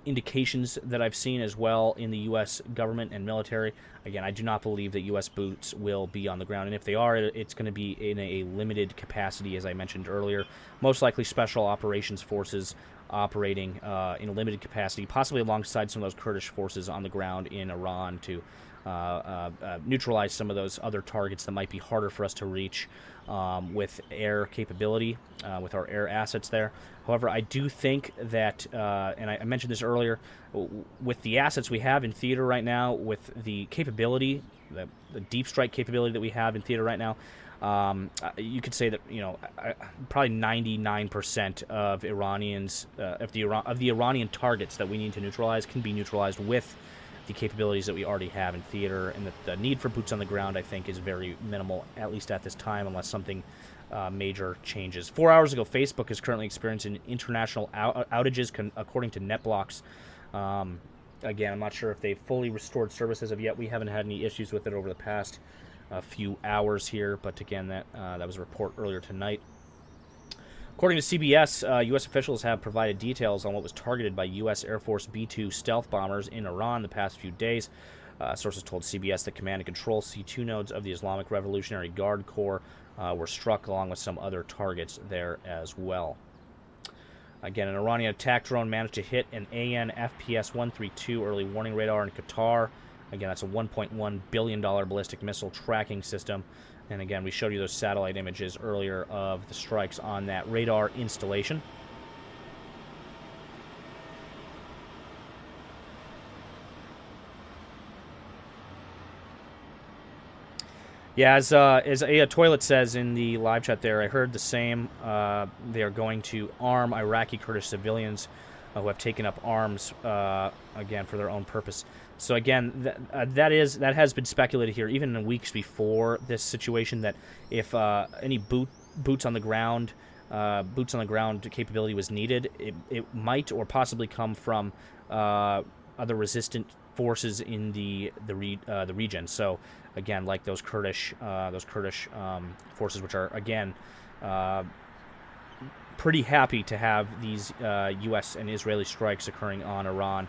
indications that I've seen as well in the U.S. government and military. Again, I do not believe that U.S. boots will be on the ground, and if they are, it's going to be in a limited capacity, as I mentioned earlier. Most likely special operations forces operating in a limited capacity, possibly alongside some of those Kurdish forces on the ground in Iran to neutralize some of those other targets that might be harder for us to reach with air capability, with our air assets there. However, I do think that, and I mentioned this earlier, with the assets we have in theater right now, with the capability, the deep strike capability that we have in theater right now, You could say that probably 99% of Iranians, of the Iranian targets that we need to neutralize, can be neutralized with the capabilities that we already have in theater, and that the need for boots on the ground, I think, is very minimal, at least at this time, unless something major changes. 4 hours ago, Facebook is currently experiencing international outages, according to NetBlocks. Again, I'm not sure if they've fully restored service as of yet. We haven't had any issues with it over the past few hours here, but again, that was a report earlier tonight. According to CBS, U.S. officials have provided details on what was targeted by U.S. Air Force B-2 stealth bombers in Iran the past few days. Sources told CBS that command and control C-2 nodes of the Islamic Revolutionary Guard Corps were struck, along with some other targets there as well. Again, an Iranian attack drone managed to hit an AN-FPS-132 early warning radar in Qatar. Again, that's a $1.1 billion ballistic missile tracking system. And again, we showed you those satellite images earlier of the strikes on that radar installation. Yeah, as Aya Toilet says in the live chat there, I heard the same. They are going to arm Iraqi Kurdish civilians who have taken up arms, again, for their own purpose. So again, that has been speculated here, even in weeks before this situation, that if any boots on the ground capability was needed, it might or possibly come from other resistant forces in the region. So again, like those Kurdish forces, which are again pretty happy to have these U.S. and Israeli strikes occurring on Iran.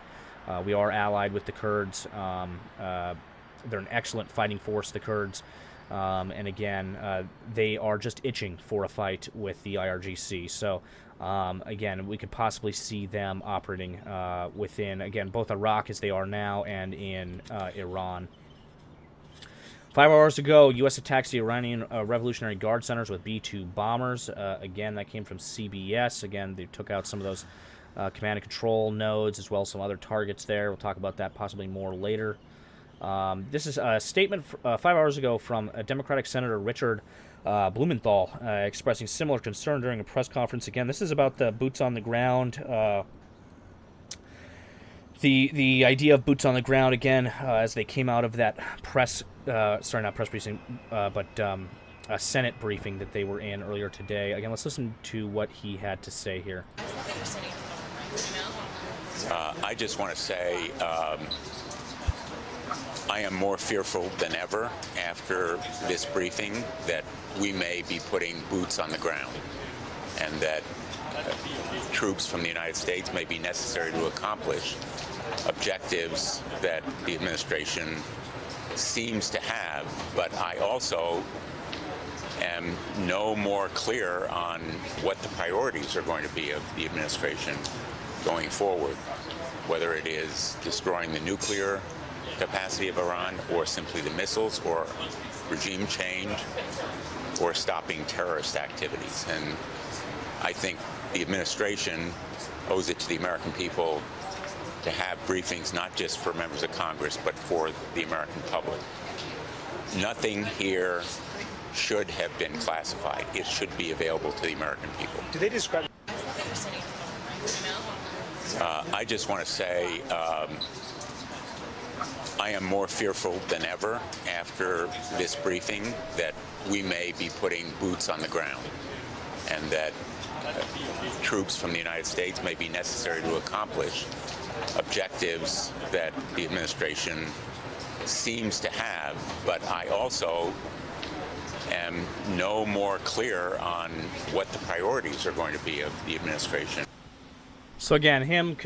We are allied with the Kurds. They're an excellent fighting force, the Kurds. And again, they are just itching for a fight with the IRGC. So, again, we could possibly see them operating within, again, both Iraq as they are now and in Iran. 5 hours ago, U.S. attacks the Iranian Revolutionary Guard centers with B-2 bombers. Again, that came from CBS. Again, they took out some of those command and control nodes, as well as some other targets there. We'll talk about that possibly more later. This is a statement 5 hours ago from Democratic Senator Richard Blumenthal, expressing similar concern during a press conference. Again, this is about the boots on the ground. The idea of boots on the ground, again, as they came out of that not press briefing, but a Senate briefing that they were in earlier today. Again, let's listen to what he had to say here. I just want to say I am more fearful than ever after this briefing that we may be putting boots on the ground, and that troops from the United States may be necessary to accomplish objectives that the administration seems to have. But I also am no more clear on what the priorities are going to be of the administration going forward, whether it is destroying the nuclear capacity of Iran, or simply the missiles, or regime change, or stopping terrorist activities. And I think the administration owes it to the American people to have briefings not just for members of Congress, but for the American public. Nothing here should have been classified. It should be available to the American people. Do they describe? I just want to say I am more fearful than ever after this briefing that we may be putting boots on the ground, and that troops from the United States may be necessary to accomplish objectives that the administration seems to have. But I also am no more clear on what the priorities are going to be of the administration. So again, him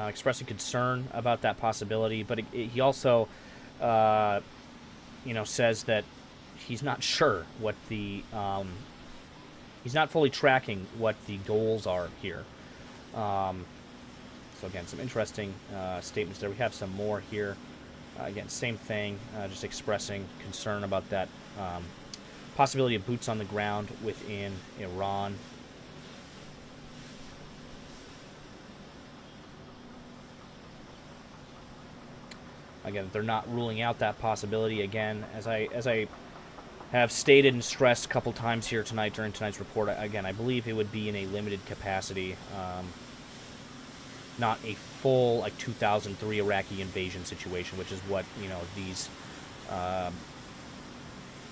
expressing concern about that possibility, but he also, says that he's not sure what the he's not fully tracking what the goals are here. So again, some interesting statements there. We have some more here. Again, same thing, just expressing concern about that possibility of boots on the ground within Iran. Again, they're not ruling out that possibility. Again, as I have stated and stressed a couple times here tonight during tonight's report, again, I believe it would be in a limited capacity, not a full, like, 2003 Iraqi invasion situation, which is what, you know, these,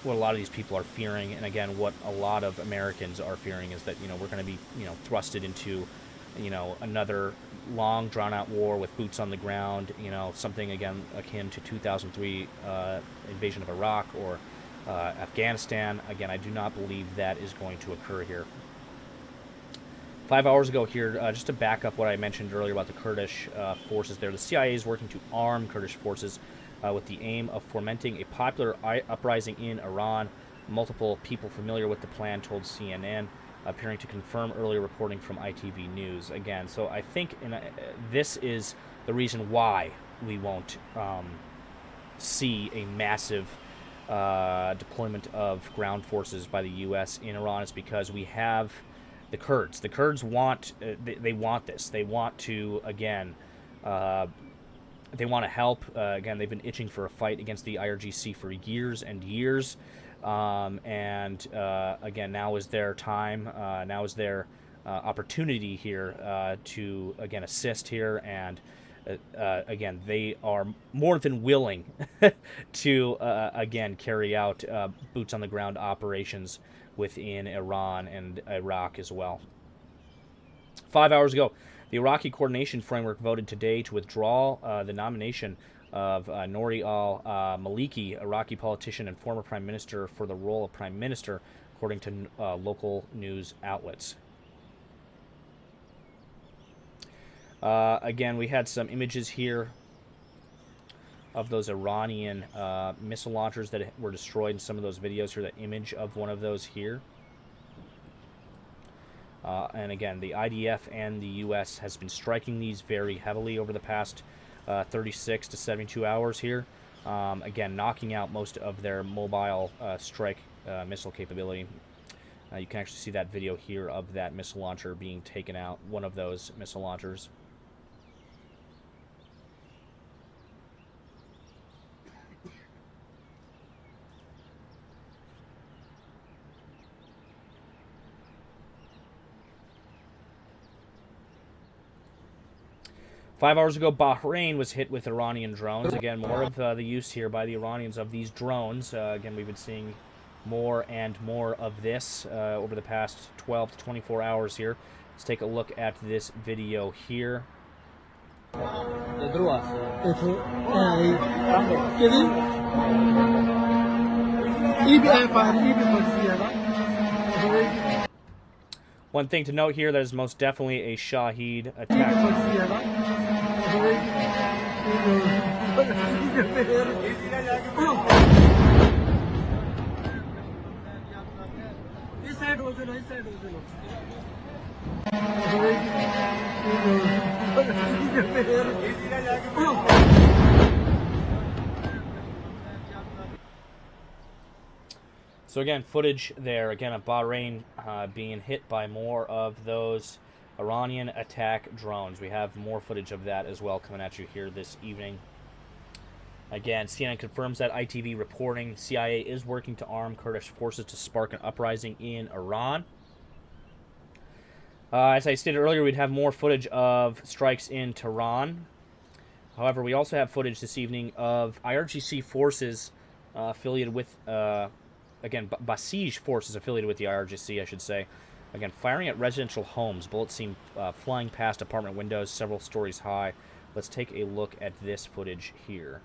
what a lot of these people are fearing. And again, what a lot of Americans are fearing is that, you know, we're going to be, you know, thrusted into, you know, another long, drawn-out war with boots on the ground, you know, something, again, akin to 2003 invasion of Iraq or Afghanistan. Again, I do not believe that is going to occur here. 5 hours ago here, just to back up what I mentioned earlier about the Kurdish forces there, the CIA is working to arm Kurdish forces with the aim of fomenting a popular uprising in Iran. Multiple people familiar with the plan told CNN, appearing to confirm earlier reporting from ITV News. Again, so I think this is the reason why we won't see a massive deployment of ground forces by the U.S. in Iran. Is because we have the Kurds. The Kurds want they want this. They want to, again, they want to help. Again, they've been itching for a fight against the IRGC for years and years. Again, now is their time. Now is their opportunity here to, again, assist here. And again, they are more than willing to, again, carry out boots on the ground operations within Iran and Iraq as well. 5 hours ago, the Iraqi Coordination Framework voted today to withdraw the nomination of Nouri al-Maliki, Iraqi politician and former prime minister, for the role of prime minister, according to local news outlets. Again, we had some images here of those Iranian missile launchers that were destroyed in some of those videos here, the image of one of those here. And again, the IDF and the U.S. has been striking these very heavily over the past 36 to 72 hours here. Again, knocking out most of their mobile strike missile capability. You can actually see that video here of that missile launcher being taken out, one of those missile launchers. Five hours ago, Bahrain was hit with Iranian drones. Again, more of the use here by the Iranians of these drones. Again, we've been seeing more and more of this over the past 12 to 24 hours here. Let's take a look at this video here. One thing to note here, that is most definitely a Shahed attack. So again, footage there, again, of Bahrain being hit by more of those Iranian attack drones. We have more footage of that as well coming at you here this evening. Again, CNN confirms that ITV reporting CIA is working to arm Kurdish forces to spark an uprising in Iran. As I stated earlier, we'd have more footage of strikes in Tehran. However, we also have footage this evening of IRGC forces affiliated with, again, Basij forces affiliated with the IRGC, I should say. Again, firing at residential homes. Bullets seem flying past apartment windows several stories high. Let's take a look at this footage here.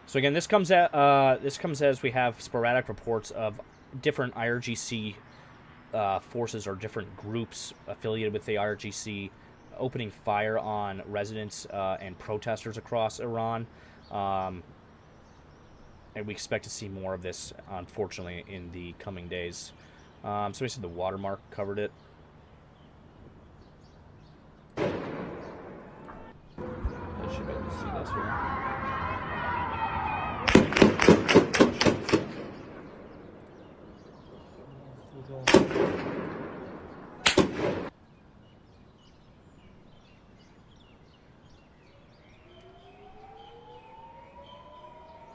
So again, this comes as we have sporadic reports of different IRGC forces or different groups affiliated with the IRGC opening fire on residents and protesters across Iran, and we expect to see more of this, unfortunately, in the coming days. Somebody said the watermark covered it. I should be able to see this here.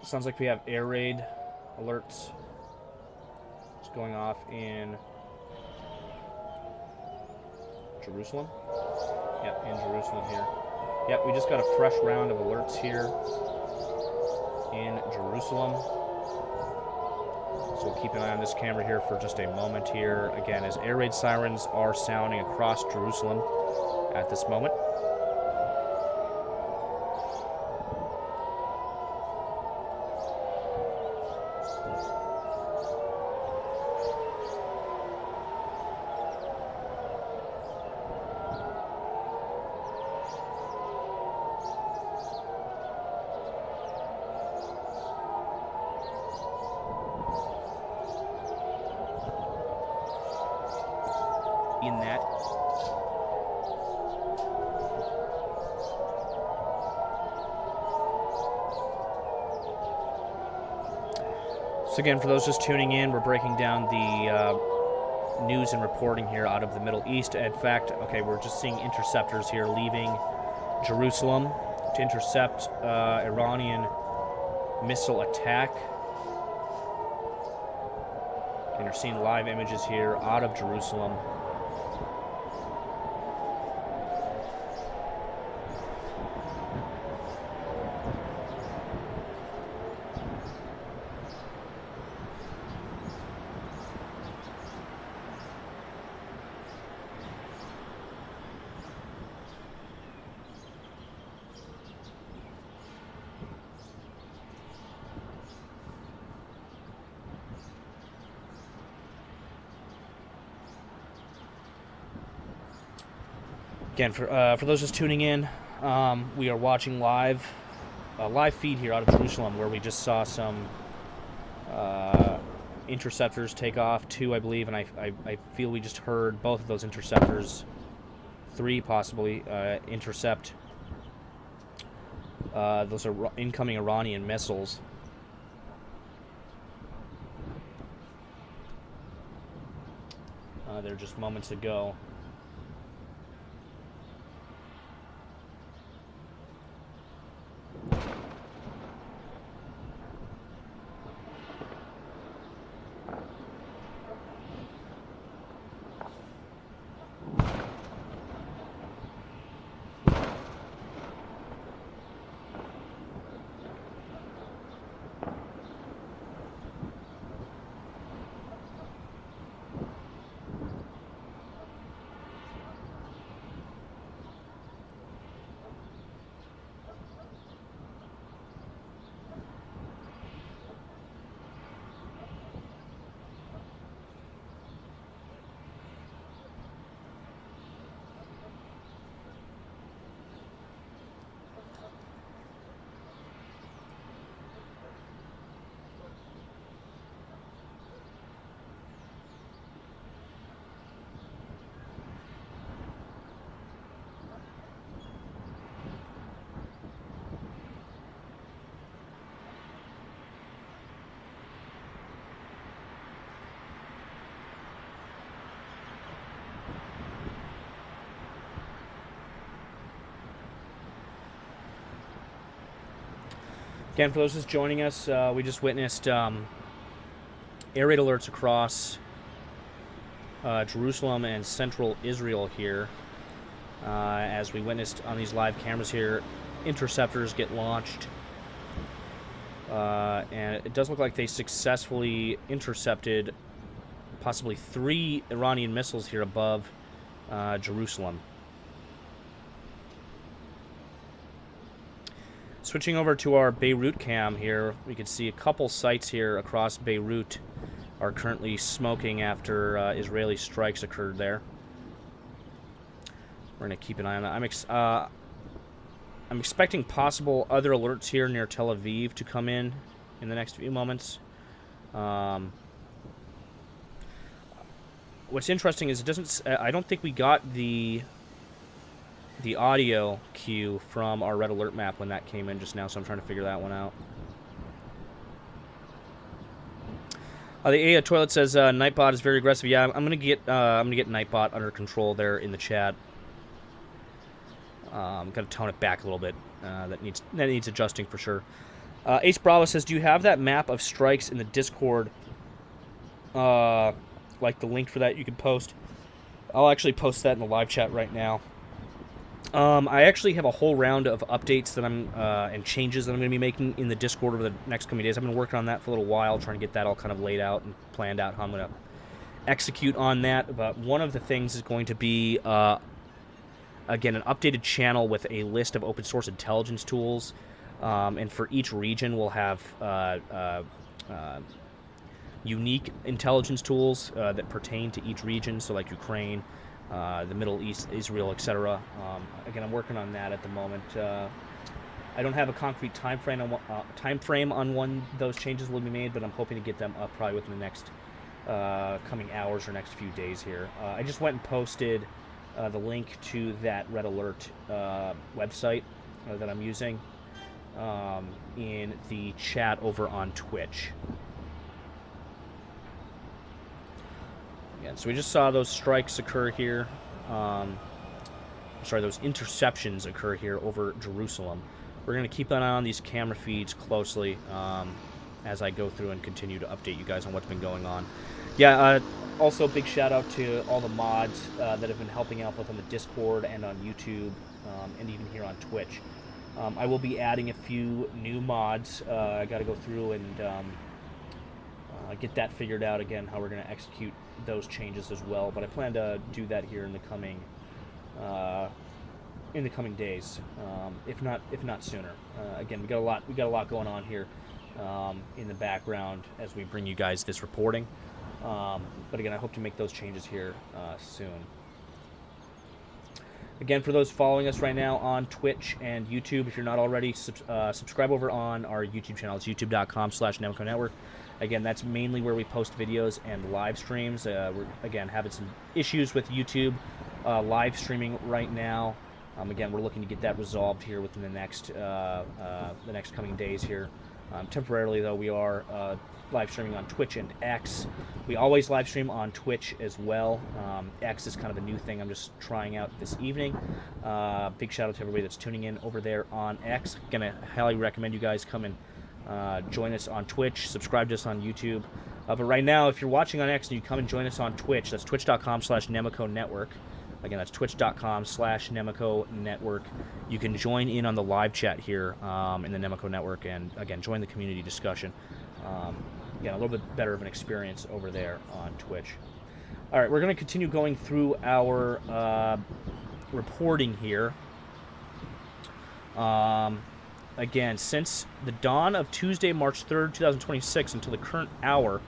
Sounds like we have air raid alerts going off in Jerusalem. Yep, in Jerusalem here. Yep, we just got a fresh round of alerts here in Jerusalem. So we'll keep an eye on this camera here for just a moment here. Again, as air raid sirens are sounding across Jerusalem at this moment. In that. So again, for those just tuning in, we're breaking down the news and reporting here out of the Middle East. In fact, okay, we're just seeing interceptors here leaving Jerusalem to intercept Iranian missile attack. And you're seeing live images here out of Jerusalem. Again, for those just tuning in, we are watching a live feed here out of Jerusalem, where we just saw some interceptors take off, 2, I believe, and I feel we just heard both of those interceptors, 3 possibly, intercept. Those are incoming Iranian missiles. They're just moments ago. Again, for those just joining us, we just witnessed air raid alerts across Jerusalem and central Israel here. As we witnessed on these live cameras here, interceptors get launched. And it does look like they successfully intercepted possibly 3 Iranian missiles here above Jerusalem. Switching over to our Beirut cam here, we can see a couple sites here across Beirut are currently smoking after Israeli strikes occurred there. We're going to keep an eye on that. I'm expecting possible other alerts here near Tel Aviv to come in the next few moments. what's interesting is it doesn't. I don't think we got the audio cue from our red alert map when that came in just now, so I'm trying to figure that one out. The AA Toilet says Nightbot is very aggressive. Yeah, I'm gonna get Nightbot under control there in the chat. Got to tone it back a little bit. That needs adjusting for sure. Ace Bravo says, do you have that map of strikes in the Discord? Like the link for that you can post. I'll actually post that in the live chat right now. I actually have a whole round of updates that and changes that I'm going to be making in the Discord over the next coming days. I've been working on that for a little while, trying to get that all kind of laid out and planned out how I'm going to execute on that. But one of the things is going to be, again, an updated channel with a list of open source intelligence tools. And for each region, we'll have unique intelligence tools that pertain to each region, so like Ukraine, the Middle East, Israel, etc. Again, I'm working on that at the moment. I don't have a concrete time frame on when those changes will be made, but I'm hoping to get them up probably within the next coming hours or next few days here. I just went and posted the link to that Red Alert website that I'm using in the chat over on Twitch. Yeah, so we just saw those strikes occur here. Those interceptions occur here over Jerusalem. We're going to keep an eye on these camera feeds closely as I go through and continue to update you guys on what's been going on. Yeah, also big shout out to all the mods that have been helping out both on the Discord and on YouTube and even here on Twitch. I will be adding a few new mods. I got to go through and get that figured out again, how we're going to execute those changes as well. But I plan to do that here in the coming days, if not sooner. Again, we got a lot going on here in the background as we bring you guys this reporting. But again, I hope to make those changes here soon. Again, for those following us right now on Twitch and YouTube, if you're not already, subscribe over on our YouTube channel. It's youtube.com/Nemico Network. Again, that's mainly where we post videos and live streams. We're, again, having some issues with YouTube live streaming right now. Again, we're looking to get that resolved here within the next coming days here. Temporarily, though, we are live streaming on Twitch and X. We always live stream on Twitch as well. X is kind of a new thing I'm just trying out this evening. Big shout out to everybody that's tuning in over there on X. Gonna highly recommend you guys come and join us on Twitch, subscribe to us on YouTube. But right now, if you're watching on X and you come and join us on Twitch, that's twitch.com/Nemico Network. Again, that's twitch.com/Nemico Network. You can join in on the live chat here in the Nemico Network and, again, join the community discussion. Again, a little bit better of an experience over there on Twitch. All right, we're going to continue going through our reporting here. Again, since the dawn of Tuesday, March 3rd, 2026, until the current hour,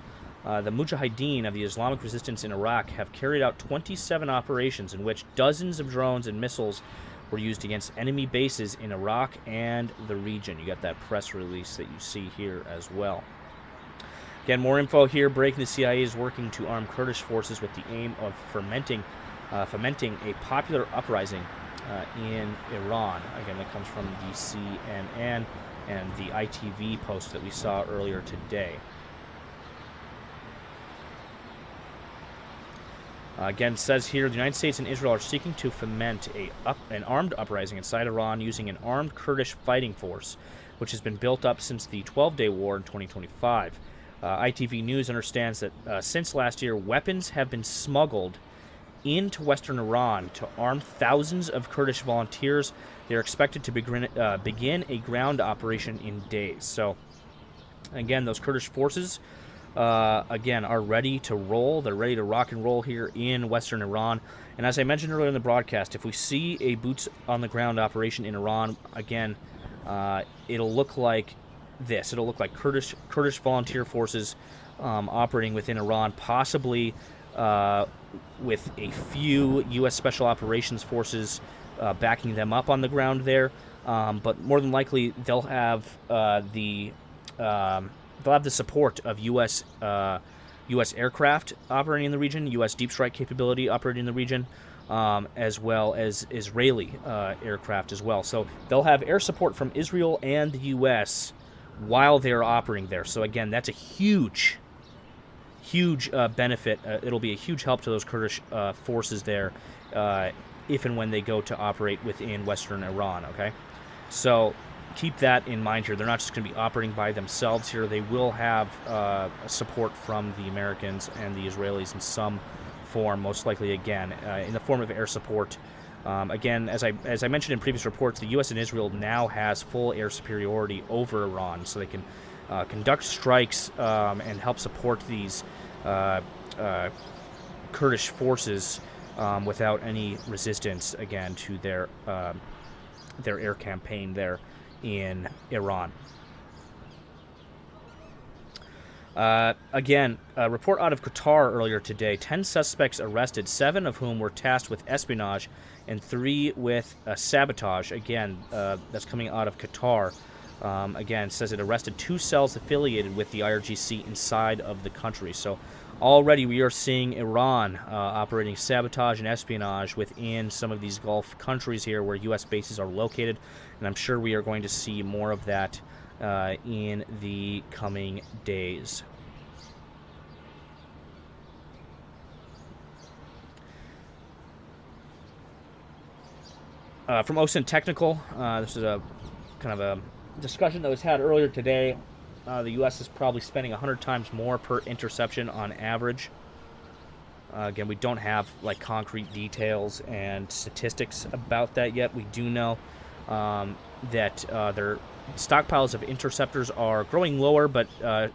the Mujahideen of the Islamic Resistance in Iraq have carried out 27 operations in which dozens of drones and missiles were used against enemy bases in Iraq and the region. You got that press release that you see here as well. Again, more info here. Breaking: the CIA is working to arm Kurdish forces with the aim of fomenting a popular uprising in Iran. Again, that comes from the CNN and the ITV post that we saw earlier today. Again, it says here, the United States and Israel are seeking to foment an armed uprising inside Iran using an armed Kurdish fighting force, which has been built up since the 12-day war in 2025. ITV News understands that since last year, weapons have been smuggled into western Iran to arm thousands of Kurdish volunteers. They are expected to begin a ground operation in days. So, again, those Kurdish forces, again, are ready to roll. They're ready to rock and roll here in western Iran. And as I mentioned earlier in the broadcast, if we see a boots-on-the-ground operation in Iran, again, it'll look like this. It'll look like Kurdish volunteer forces operating within Iran, possibly with a few U.S. Special Operations Forces backing them up on the ground there. But more than likely, they'll have the support of U.S. U.S. aircraft operating in the region, U.S. deep strike capability operating in the region, as well as Israeli aircraft as well. So they'll have air support from Israel and the U.S. while they're operating there. So again, that's a huge benefit. It'll be a huge help to those Kurdish forces there if and when they go to operate within Western Iran, okay? So keep that in mind here. They're not just going to be operating by themselves here. They will have support from the Americans and the Israelis in some form, most likely, again, in the form of air support. Again, as I mentioned in previous reports, the U.S. and Israel now has full air superiority over Iran, so they can conduct strikes and help support these Kurdish forces without any resistance, again, to their air campaign there in Iran. Again, a report out of Qatar earlier today, 10 suspects arrested, 7 of whom were tasked with espionage and 3 with sabotage. Again, that's coming out of Qatar. Again, it says it arrested 2 cells affiliated with the IRGC inside of the country. So already we are seeing Iran operating sabotage and espionage within some of these Gulf countries here where U.S. bases are located, and I'm sure we are going to see more of that in the coming days. From OSINT Technical, this is a kind of a discussion that was had earlier today. The U.S. is probably spending 100 times more per interception on average. Again, we don't have like concrete details and statistics about that yet. We do know that their stockpiles of interceptors are growing lower, but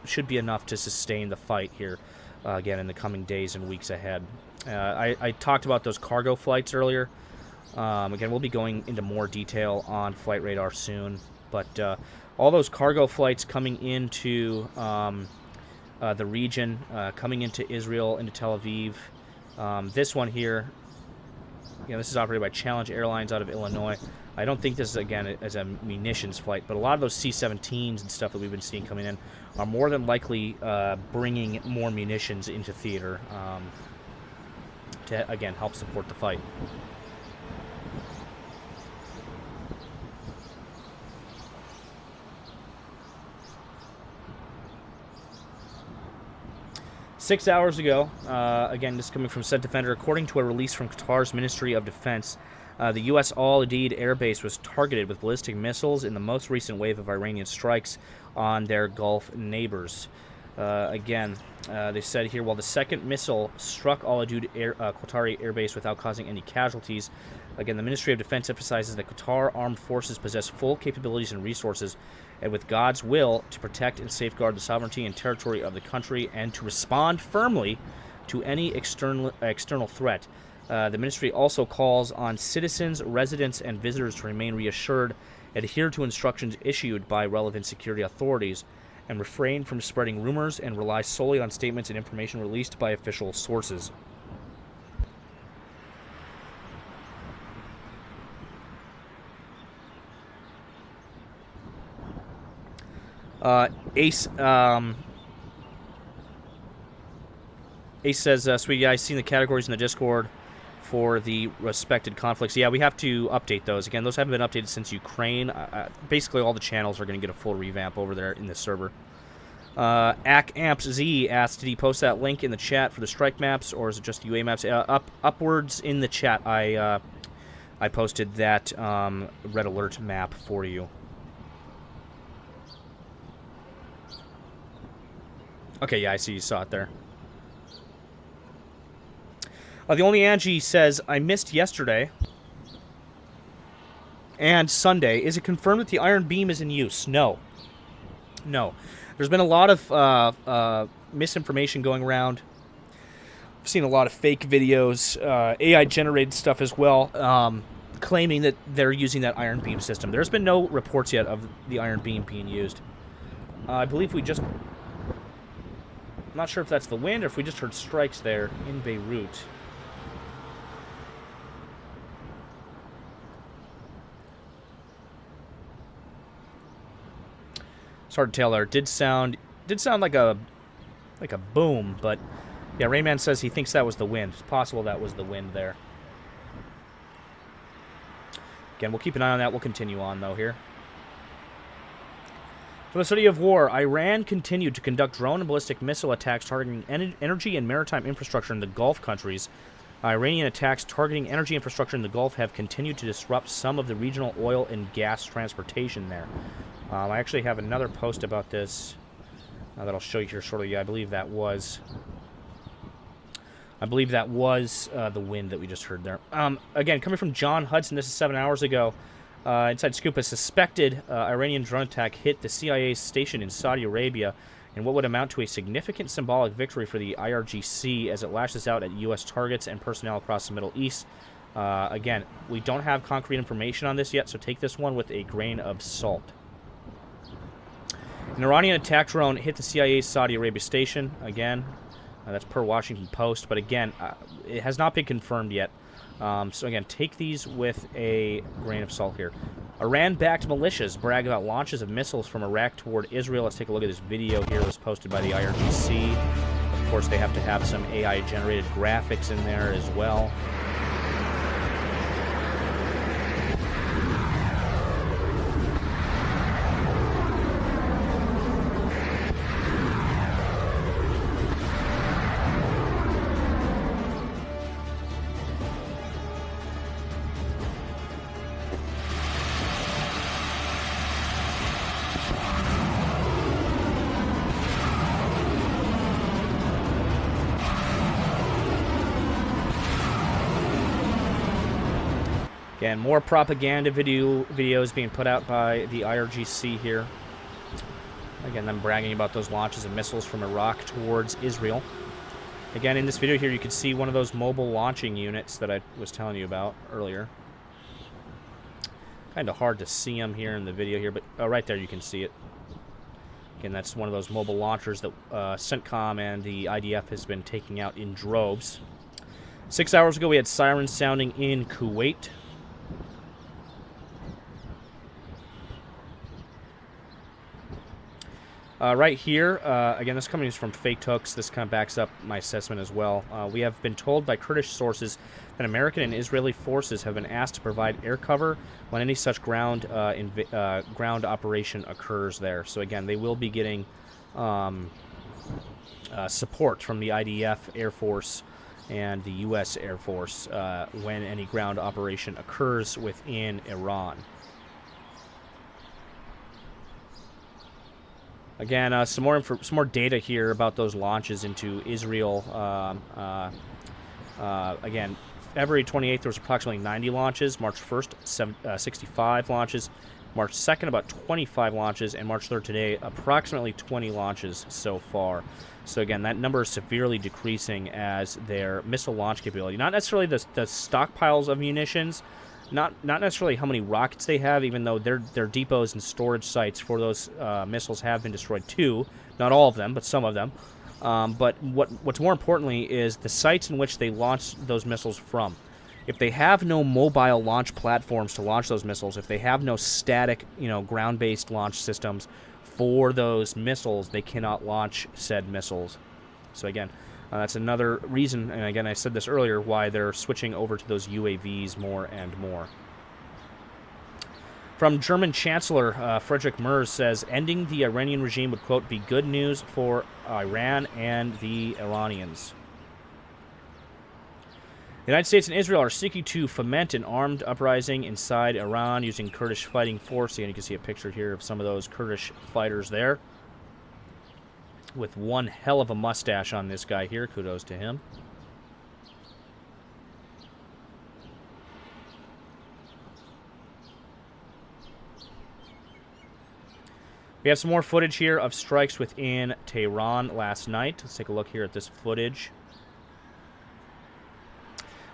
should be enough to sustain the fight here again in the coming days and weeks ahead. I talked about those cargo flights earlier. Again, we'll be going into more detail on flight radar soon, but all those cargo flights coming into the region, coming into Israel, into Tel Aviv. This one here, this is operated by Challenge Airlines out of Illinois. I don't think this is, again, as a munitions flight, but a lot of those C-17s and stuff that we've been seeing coming in are more than likely bringing more munitions into theater to, again, help support the fight. Six hours ago, again, this is coming from Said Defender, according to a release from Qatar's Ministry of Defense, the U.S. Al Udeid air base was targeted with ballistic missiles in the most recent wave of Iranian strikes on their Gulf neighbors. Again, they said here, while the second missile struck Al Udeid Qatari air base without causing any casualties, again, the Ministry of Defense emphasizes that Qatar armed forces possess full capabilities and resources, and with God's will, to protect and safeguard the sovereignty and territory of the country and to respond firmly to any external threat. The ministry also calls on citizens, residents, and visitors to remain reassured, adhere to instructions issued by relevant security authorities, and refrain from spreading rumors and rely solely on statements and information released by official sources. Ace says, sweet guy, seen the categories in the Discord for the respected conflicts. Yeah, we have to update those. Again, those haven't been updated since Ukraine. Basically, all the channels are going to get a full revamp over there in this server. AckAmpsZ asked, did he post that link in the chat for the strike maps, or is it just the UA maps? Upwards in the chat, I posted that red alert map for you. Okay, yeah, I see you saw it there. The only Angie says, I missed yesterday and Sunday. Is it confirmed that the Iron Beam is in use? No. No. There's been a lot of misinformation going around. I've seen a lot of fake videos, AI-generated stuff as well, claiming that they're using that Iron Beam system. There's been no reports yet of the Iron Beam being used. I believe we just... I'm not sure if that's the wind or if we just heard strikes there in Beirut. It's hard to tell there. Did sound like a like a boom, but yeah, Rayman says he thinks that was the wind. It's possible that was the wind there. Again, we'll keep an eye on that. We'll continue on, though, here. From the study of war, Iran continued to conduct drone and ballistic missile attacks targeting energy and maritime infrastructure in the Gulf countries. Iranian attacks targeting energy infrastructure in the Gulf have continued to disrupt some of the regional oil and gas transportation there. I actually have another post about this that I'll show you here shortly. Yeah, I believe that was the wind that we just heard there. Again, coming from John Hudson, this is 7 hours ago. Inside Scoop, a suspected Iranian drone attack hit the CIA's station in Saudi Arabia in what would amount to a significant symbolic victory for the IRGC as it lashes out at U.S. targets and personnel across the Middle East. Again, we don't have concrete information on this yet, so take this one with a grain of salt. An Iranian attack drone hit the CIA's Saudi Arabia station. Again, that's per Washington Post, but again, it has not been confirmed yet. So again, take these with a grain of salt here. Iran-backed militias brag about launches of missiles from Iraq toward Israel. Let's take a look at this video here. It was posted by the IRGC. Of course, they have to have some AI-generated graphics in there as well. Again, more propaganda videos being put out by the IRGC here. Again, them bragging about those launches of missiles from Iraq towards Israel. Again, in this video here, you can see one of those mobile launching units that I was telling you about earlier. Kind of hard to see them here in the video here, but right there you can see it. Again, that's one of those mobile launchers that CENTCOM and the IDF has been taking out in droves. 6 hours ago, we had sirens sounding in Kuwait. Right here, again, this coming is from Faked Hooks. This kind of backs up my assessment as well. We have been told by Kurdish sources that American and Israeli forces have been asked to provide air cover when any such ground operation occurs there. So again, they will be getting support from the IDF Air Force and the U.S. Air Force when any ground operation occurs within Iran. Again, some more data here about those launches into Israel. Again, February 28th, there was approximately 90 launches. March 1st, 65 launches. March 2nd, about 25 launches. And March 3rd today, approximately 20 launches so far. So again, that number is severely decreasing as their missile launch capability. Not necessarily the stockpiles of munitions, not necessarily how many rockets they have, even though their depots and storage sites for those missiles have been destroyed too. Not all of them, but some of them. But what's more importantly is the sites in which they launch those missiles from. If they have no mobile launch platforms to launch those missiles, if they have no static, ground-based launch systems for those missiles, they cannot launch said missiles. So again, that's another reason, and again, I said this earlier, why they're switching over to those UAVs more and more. From German Chancellor Friedrich Merz says, ending the Iranian regime would, quote, be good news for Iran and the Iranians. The United States and Israel are seeking to foment an armed uprising inside Iran using Kurdish fighting force. Again, you can see a picture here of some of those Kurdish fighters there, with one hell of a mustache on this guy here. Kudos to him. We have some more footage here of strikes within Tehran last night. Let's take a look here at this footage.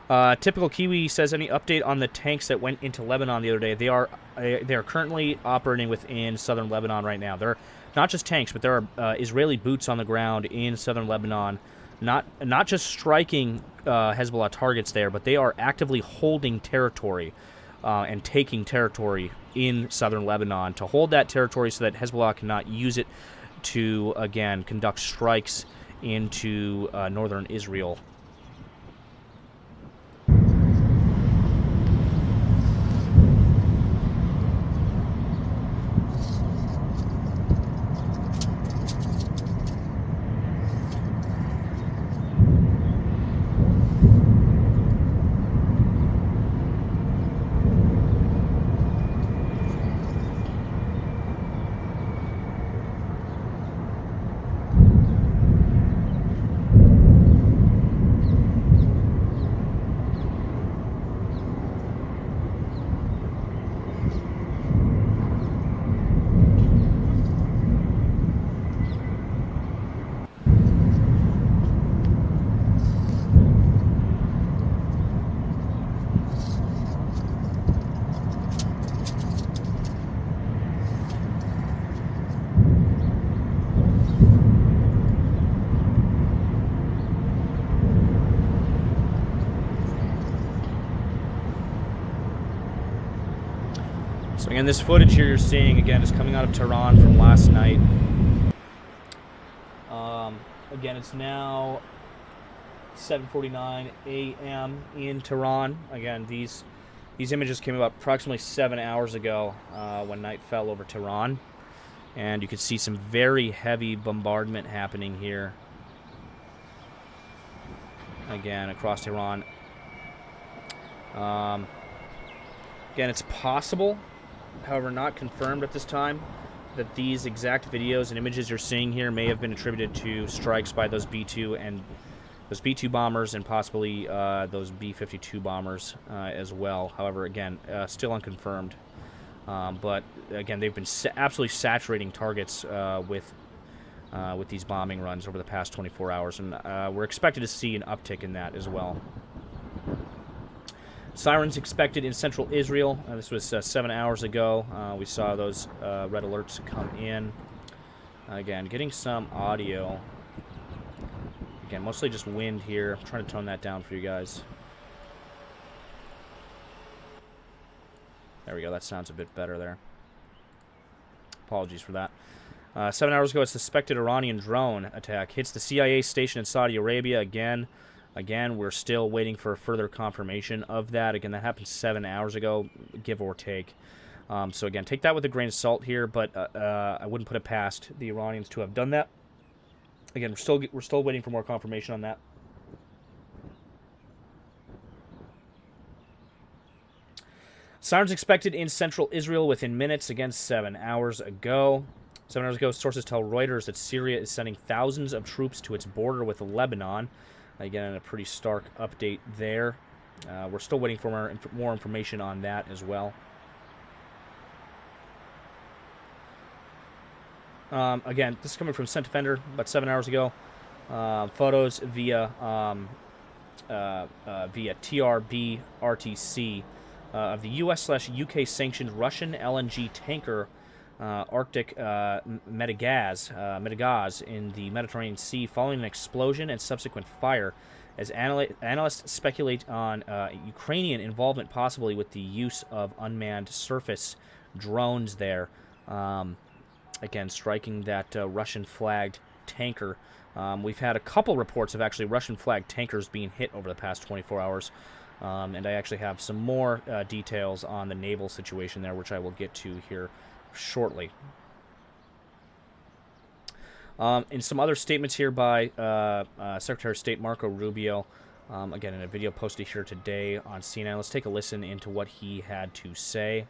Typical Kiwi says, any update on the tanks that went into Lebanon the other day? They are currently operating within southern Lebanon right now. They're not just tanks, but there are Israeli boots on the ground in southern Lebanon, not just striking Hezbollah targets there, but they are actively holding territory and taking territory in southern Lebanon to hold that territory so that Hezbollah cannot use it to, again, conduct strikes into northern Israel. So again, this footage here you're seeing, again, is coming out of Tehran from last night. Again, it's now 7:49 a.m. in Tehran. Again, these images came about approximately 7 hours ago when night fell over Tehran. And you can see some very heavy bombardment happening here. Again, across Tehran. Again, it's possible, however not confirmed at this time, that these exact videos and images you're seeing here may have been attributed to strikes by those B-2 and those B-2 bombers and possibly those B-52 bombers as well. However, again, still unconfirmed. But again, they've been absolutely saturating targets with these bombing runs over the past 24 hours, and we're expected to see an uptick in that as well. Sirens expected in central Israel. This was 7 hours ago. We saw those red alerts come in. Again, getting some audio. Again, mostly just wind here. I'm trying to tone that down for you guys. There we go. That sounds a bit better there. Apologies for that. 7 hours ago, a suspected Iranian drone attack hits the CIA station in Saudi Arabia again. Again, we're still waiting for further confirmation of that. Again, that happened 7 hours ago, give or take. So again, take that with a grain of salt here, but I wouldn't put it past the Iranians to have done that. Again, we're still waiting for more confirmation on that. Sirens expected in central Israel within minutes. Again, 7 hours ago. 7 hours ago, sources tell Reuters that Syria is sending thousands of troops to its border with Lebanon. Again, a pretty stark update there. We're still waiting for more information on that as well. Again, this is coming from Scent Defender about 7 hours ago. Photos via TRB RTC of the U.S./UK sanctioned Russian LNG tanker Arctic Metagaz in the Mediterranean Sea following an explosion and subsequent fire, as analysts speculate on Ukrainian involvement possibly with the use of unmanned surface drones there. Again, striking that Russian-flagged tanker. We've had a couple reports of actually Russian-flagged tankers being hit over the past 24 hours. And I actually have some more details on the naval situation there, which I will get to here shortly. In some other statements here by Secretary of State Marco Rubio, again in a video posted here today on CNN, let's take a listen into what he had to say.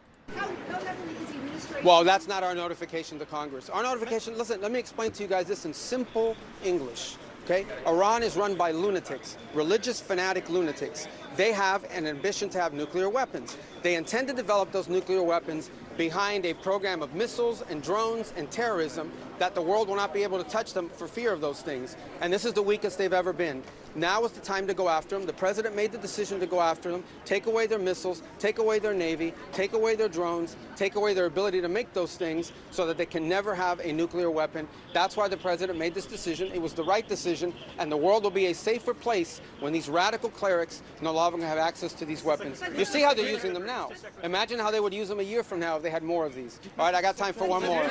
Well, that's not our notification to Congress. Our notification, listen, let me explain to you guys this in simple English. Okay? Iran is run by lunatics, religious fanatic lunatics. They have an ambition to have nuclear weapons. They intend to develop those nuclear weapons behind a program of missiles and drones and terrorism that the world will not be able to touch them for fear of those things. And this is the weakest they've ever been. Now is the time to go after them. The president made the decision to go after them, take away their missiles, take away their navy, take away their drones, take away their ability to make those things so that they can never have a nuclear weapon. That's why the president made this decision. It was the right decision, and the world will be a safer place when these radical clerics no longer have access to these weapons. You see how they're using them now. Imagine how they would use them a year from now if they had more of these. All right, I got time for one more.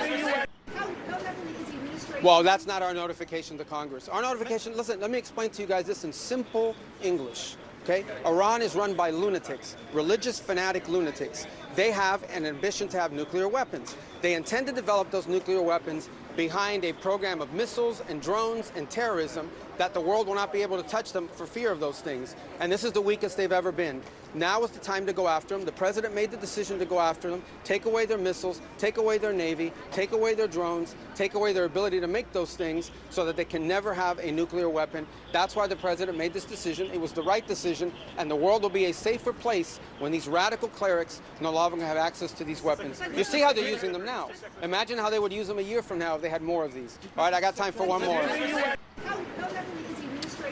Well, that's not our notification to Congress. Our notification, listen, let me explain to you guys this in simple English, okay? Iran is run by lunatics, religious fanatic lunatics. They have an ambition to have nuclear weapons. They intend to develop those nuclear weapons behind a program of missiles and drones and terrorism that the world will not be able to touch them for fear of those things. And this is the weakest they've ever been. Now is the time to go after them. The president made the decision to go after them, take away their missiles, take away their navy, take away their drones, take away their ability to make those things so that they can never have a nuclear weapon. That's why the president made this decision. It was the right decision, and the world will be a safer place when these radical clerics no longer have access to these weapons. You see how they're using them now. Imagine how they would use them a year from now if they had more of these. All right, I got time for one more.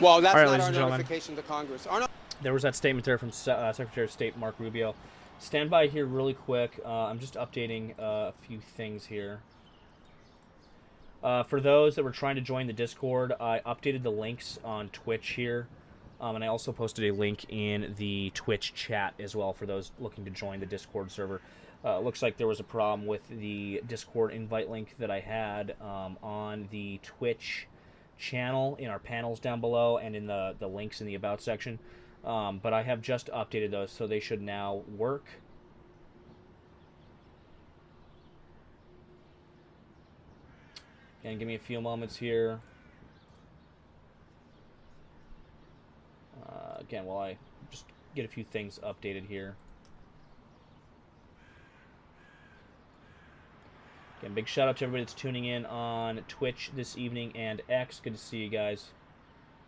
Well, that's right, not ladies our and gentlemen. notification to Congress. There was that statement there from Secretary of State Mark Rubio. Stand by here really quick. I'm just updating a few things here. For those that were trying to join the Discord, I updated the links on Twitch here. And I also posted a link in the Twitch chat as well for those looking to join the Discord server. Looks like there was a problem with the Discord invite link that I had on the Twitch channel in our panels down below and in the links in the About section. But I have just updated those, so they should now work. And give me a few moments here. Again, while I just get a few things updated here. Again, big shout out to everybody that's tuning in on Twitch this evening and X. Good to see you guys.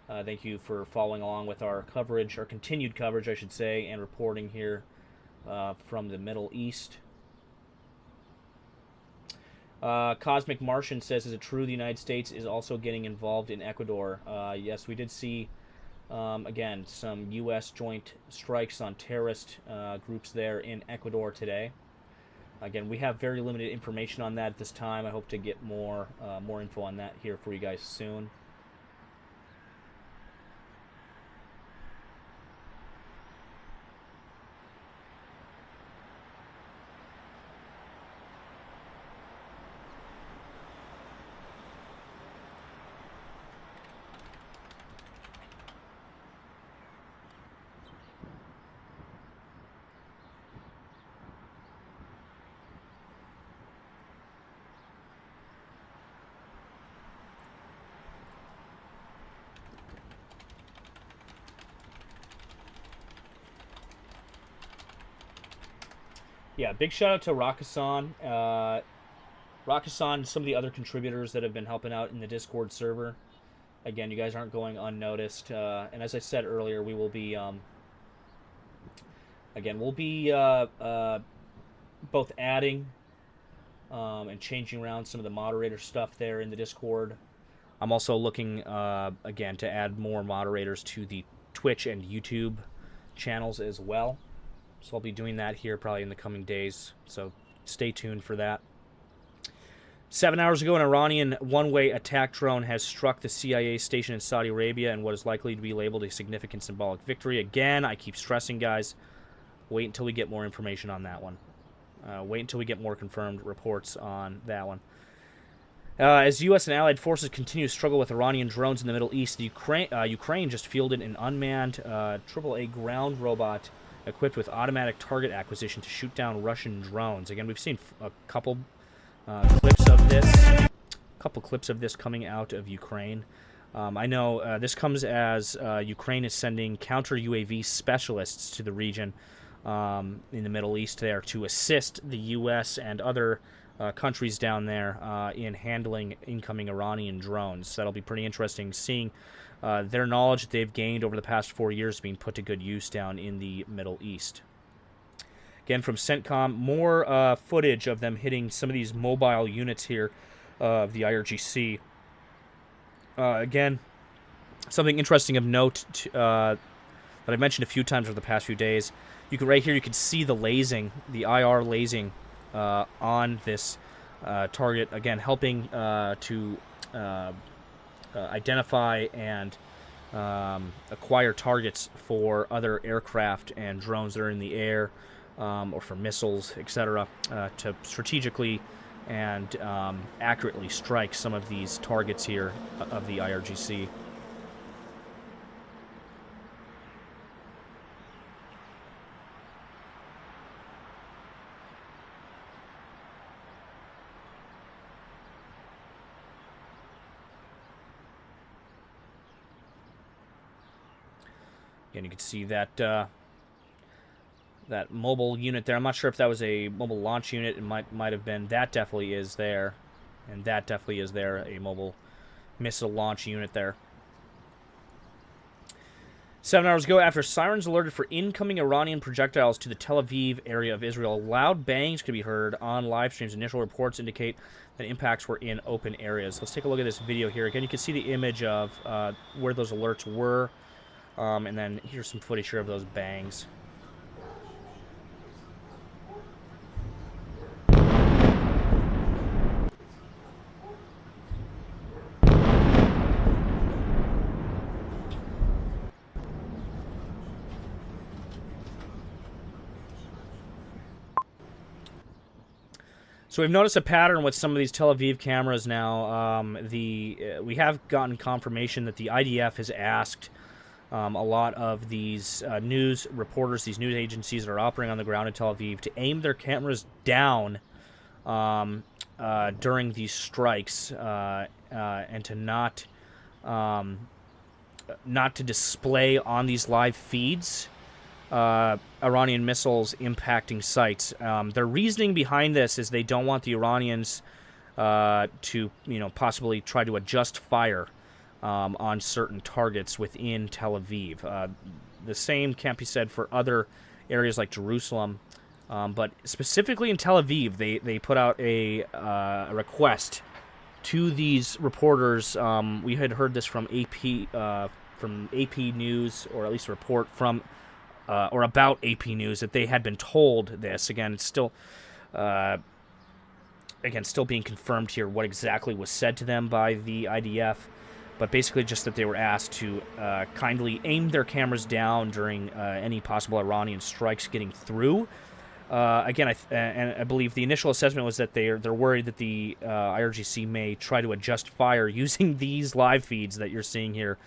Thank you for following along with our coverage, our continued coverage, I should say, and reporting here from the Middle East. Cosmic Martian says, is it true the United States is also getting involved in Ecuador? Yes, we did see, again, some U.S. joint strikes on terrorist groups there in Ecuador today. Again, we have very limited information on that at this time. I hope to get more info on that here for you guys soon. Yeah, big shout out to Rakasan. Rakasan, some of the other contributors that have been helping out in the Discord server. Again, you guys aren't going unnoticed. And as I said earlier, we will be, both adding and changing around some of the moderator stuff there in the Discord. I'm also looking, again, to add more moderators to the Twitch and YouTube channels as well. So I'll be doing that here probably in the coming days. So stay tuned for that. 7 hours ago, an Iranian one-way attack drone has struck the CIA station in Saudi Arabia in what is likely to be labeled a significant symbolic victory. Again, I keep stressing, guys, wait until we get more information on that one. Wait until we get more confirmed reports on that one. As U.S. and allied forces continue to struggle with Iranian drones in the Middle East, the Ukraine just fielded an unmanned AAA ground robot equipped with automatic target acquisition to shoot down Russian drones. Again, we've seen a couple clips of this coming out of Ukraine. I know this comes as Ukraine is sending counter UAV specialists to the region in the Middle East there to assist the U.S. and other countries down there in handling incoming Iranian drones. So that'll be pretty interesting seeing their knowledge that they've gained over the past 4 years being put to good use down in the Middle East. Again, from CENTCOM, more footage of them hitting some of these mobile units here of the IRGC. Again, something interesting of note that I mentioned a few times over the past few days. Right here, you can see the lasing, the IR lasing on this target. Again, helping to identify and acquire targets for other aircraft and drones that are in the air, or for missiles, etc., to strategically and accurately strike some of these targets here of the IRGC. Again, you can see that that mobile unit there. I'm not sure if that was a mobile launch unit. It might have been. That definitely is there, and that definitely is there. A mobile missile launch unit there. 7 hours ago, after sirens alerted for incoming Iranian projectiles to the Tel Aviv area of Israel, loud bangs could be heard on live streams. Initial reports indicate that impacts were in open areas. Let's take a look at this video here. Again, you can see the image of where those alerts were. And then here's some footage here of those bangs. So we've noticed a pattern with some of these Tel Aviv cameras now. We have gotten confirmation that the IDF has asked a lot of these news reporters, these news agencies that are operating on the ground in Tel Aviv, to aim their cameras down during these strikes and to not to display on these live feeds Iranian missiles impacting sites. Their reasoning behind this is they don't want the Iranians to, possibly try to adjust fire on certain targets within Tel Aviv. The same can't be said for other areas like Jerusalem, but specifically in Tel Aviv, they put out a request to these reporters. We had heard this from AP News, or at least a report from or about AP News, that they had been told this. Again, it's still still being confirmed here what exactly was said to them by the IDF. But basically just that they were asked to kindly aim their cameras down during any possible Iranian strikes getting through. Again, I believe the initial assessment was that they're worried that the IRGC may try to adjust fire using these live feeds that you're seeing here.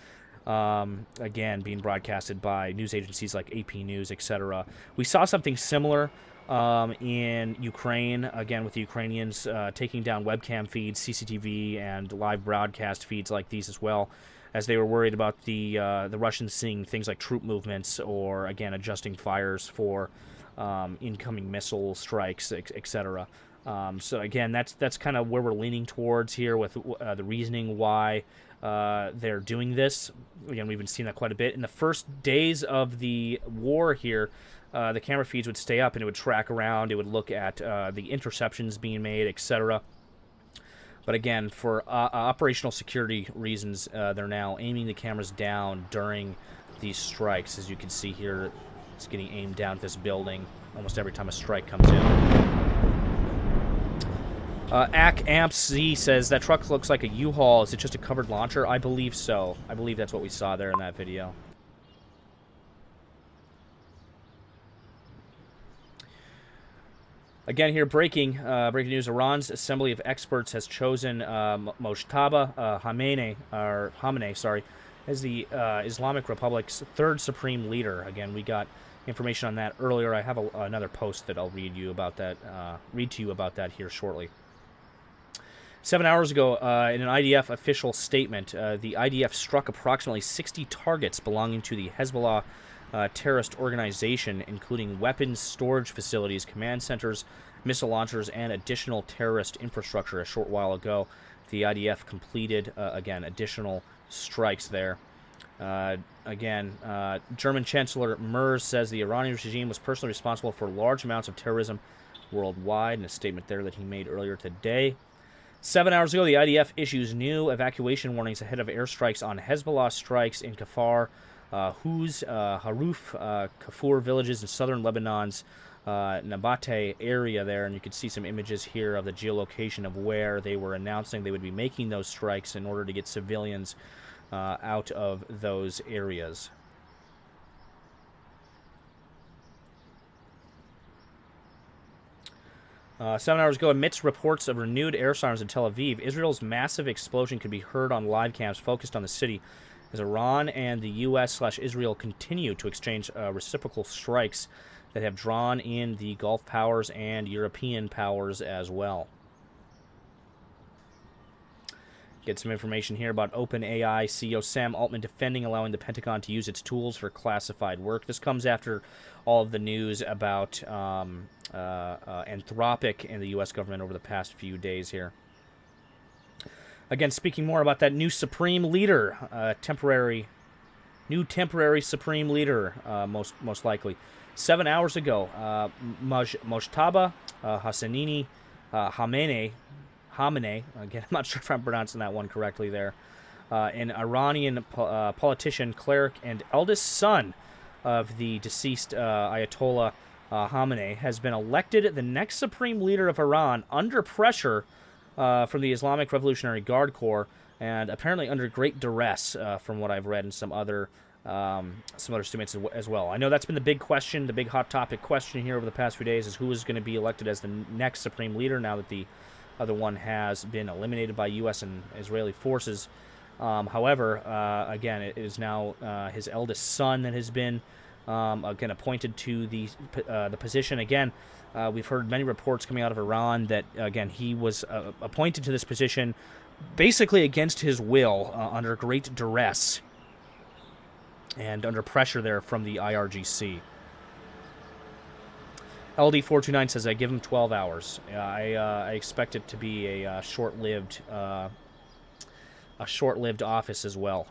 Again, being broadcasted by news agencies like AP News, etc. We saw something similar in Ukraine, again with the Ukrainians taking down webcam feeds, CCTV, and live broadcast feeds like these as well, as they were worried about the Russians seeing things like troop movements, or again adjusting fires for incoming missile strikes, etc. So again, that's kind of where we're leaning towards here with the reasoning why they're doing this. Again, we've been seeing that quite a bit. In the first days of the war here, the camera feeds would stay up and it would track around. It would look at the interceptions being made, etc. But again, for operational security reasons, they're now aiming the cameras down during these strikes. As you can see here, it's getting aimed down at this building almost every time a strike comes in. AMPC says, that truck looks like a U-Haul. Is it just a covered launcher? I believe so. I believe that's what we saw there in that video. Again here, breaking news. Iran's Assembly of Experts has chosen Mojtaba Khamenei, as the Islamic Republic's third supreme leader. Again, we got information on that earlier. I have another post that I'll read to you about that here shortly. 7 hours ago, in an IDF official statement, the IDF struck approximately 60 targets belonging to the Hezbollah terrorist organization, including weapons storage facilities, command centers, missile launchers, and additional terrorist infrastructure. A short while ago, the IDF completed, again, additional strikes there. German Chancellor Merz says the Iranian regime was personally responsible for large amounts of terrorism worldwide, in a statement there that he made earlier today. 7 hours ago, the IDF issues new evacuation warnings ahead of airstrikes on Hezbollah strikes in Kafar, Huz, Haruf, Kafur villages in southern Lebanon's Nabate area there. And you can see some images here of the geolocation of where they were announcing they would be making those strikes in order to get civilians out of those areas. 7 hours ago, amidst reports of renewed air sirens in Tel Aviv, Israel's massive explosion could be heard on live cams focused on the city as Iran and the U.S./Israel continue to exchange reciprocal strikes that have drawn in the Gulf powers and European powers as well. Get some information here about OpenAI CEO Sam Altman defending allowing the Pentagon to use its tools for classified work. This comes after all of the news about Anthropic and the U.S. government over the past few days here. Again, speaking more about that new supreme leader, new temporary supreme leader, most likely. 7 hours ago, Mojtaba Hassanini Khamenei, again, I'm not sure if I'm pronouncing that one correctly there, an Iranian politician, cleric, and eldest son of the deceased Ayatollah Khamenei, has been elected the next supreme leader of Iran under pressure from the Islamic Revolutionary Guard Corps, and apparently under great duress, from what I've read in some other statements as well. I know that's been the big question, the big hot topic question here over the past few days, is who is going to be elected as the next supreme leader now that the other one has been eliminated by U.S. and Israeli forces. However, again, it is now his eldest son that has been again appointed to the position. Again, we've heard many reports coming out of Iran that, again, he was appointed to this position basically against his will, under great duress and under pressure there from the IRGC. LD429 says, I give him 12 hours. I expect it to be a short-lived office as well.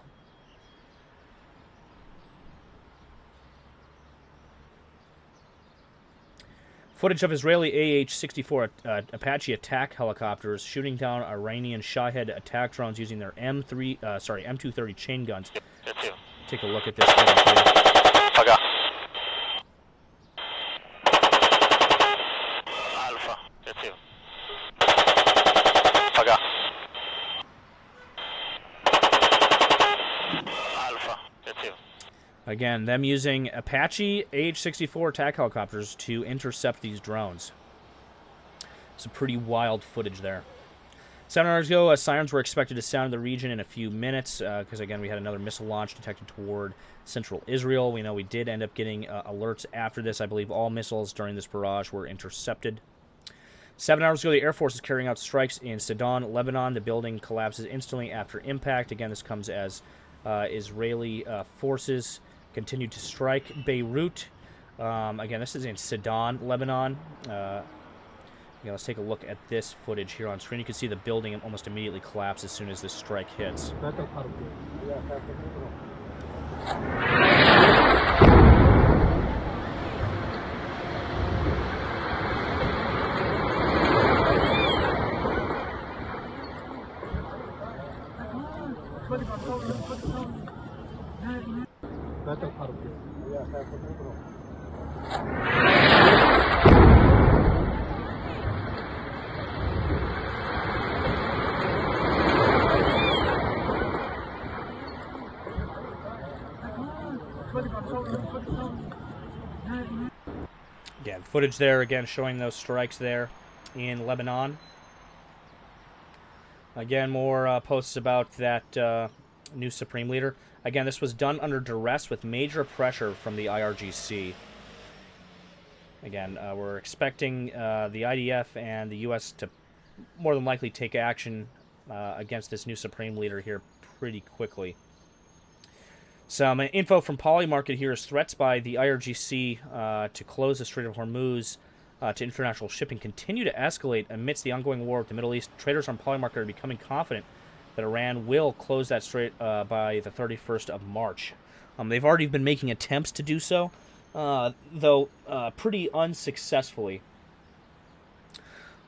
Footage of Israeli AH-64 Apache attack helicopters shooting down Iranian Shahed attack drones using their M230 chain guns. Take a look at this footage here. Again, them using Apache AH-64 attack helicopters to intercept these drones. Some pretty wild footage there. 7 hours ago, sirens were expected to sound in the region in a few minutes because, again, we had another missile launch detected toward central Israel. We know we did end up getting alerts after this. I believe all missiles during this barrage were intercepted. 7 hours ago, the Air Force is carrying out strikes in Sidon, Lebanon. The building collapses instantly after impact. Again, this comes as Israeli forces continue to strike Beirut. Again, this is in Sidon, Lebanon. Let's take a look at this footage here on screen. You can see the building almost immediately collapse as soon as this strike hits. Again, footage there, again, showing those strikes there in Lebanon. Again, more posts about that new Supreme Leader. Again, this was done under duress with major pressure from the IRGC. Again, we're expecting the IDF and the U.S. to more than likely take action against this new Supreme Leader here pretty quickly. Some info from Polymarket here is threats by the IRGC to close the Strait of Hormuz to international shipping continue to escalate amidst the ongoing war with the Middle East. Traders on Polymarket are becoming confident that Iran will close that strait by the 31st of March. They've already been making attempts to do so, though pretty unsuccessfully.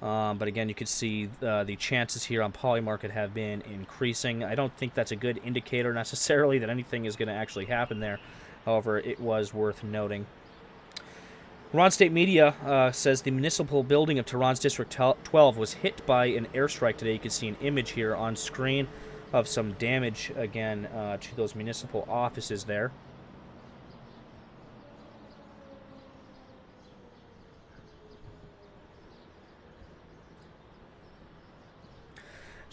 But again, you can see the chances here on Polymarket have been increasing. I don't think that's a good indicator necessarily that anything is going to actually happen there. However, it was worth noting. Iran State Media says the municipal building of Tehran's District 12 was hit by an airstrike today. You can see an image here on screen of some damage, again, to those municipal offices there.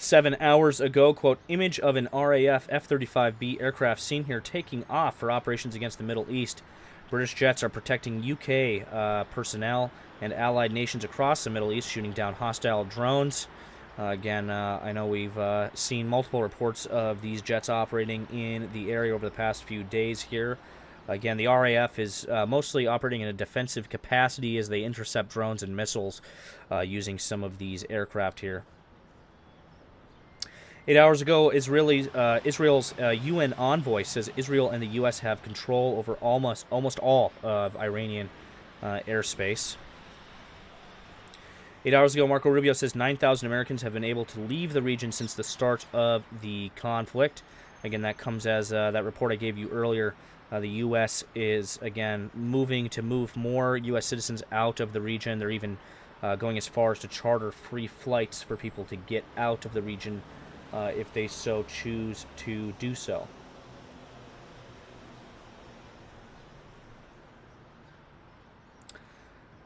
7 hours ago, quote, image of an RAF F-35B aircraft seen here taking off for operations against the Middle East. British jets are protecting UK personnel and allied nations across the Middle East, shooting down hostile drones. Again, I know we've seen multiple reports of these jets operating in the area over the past few days here. Again, the RAF is mostly operating in a defensive capacity as they intercept drones and missiles using some of these aircraft here. 8 hours ago, Israel's UN envoy says Israel and the U.S. have control over almost all of Iranian airspace. 8 hours ago, Marco Rubio says 9,000 Americans have been able to leave the region since the start of the conflict. Again, that comes as that report I gave you earlier. The U.S. is, again, moving to move more U.S. citizens out of the region. They're even going as far as to charter free flights for people to get out of the region if they so choose to do so.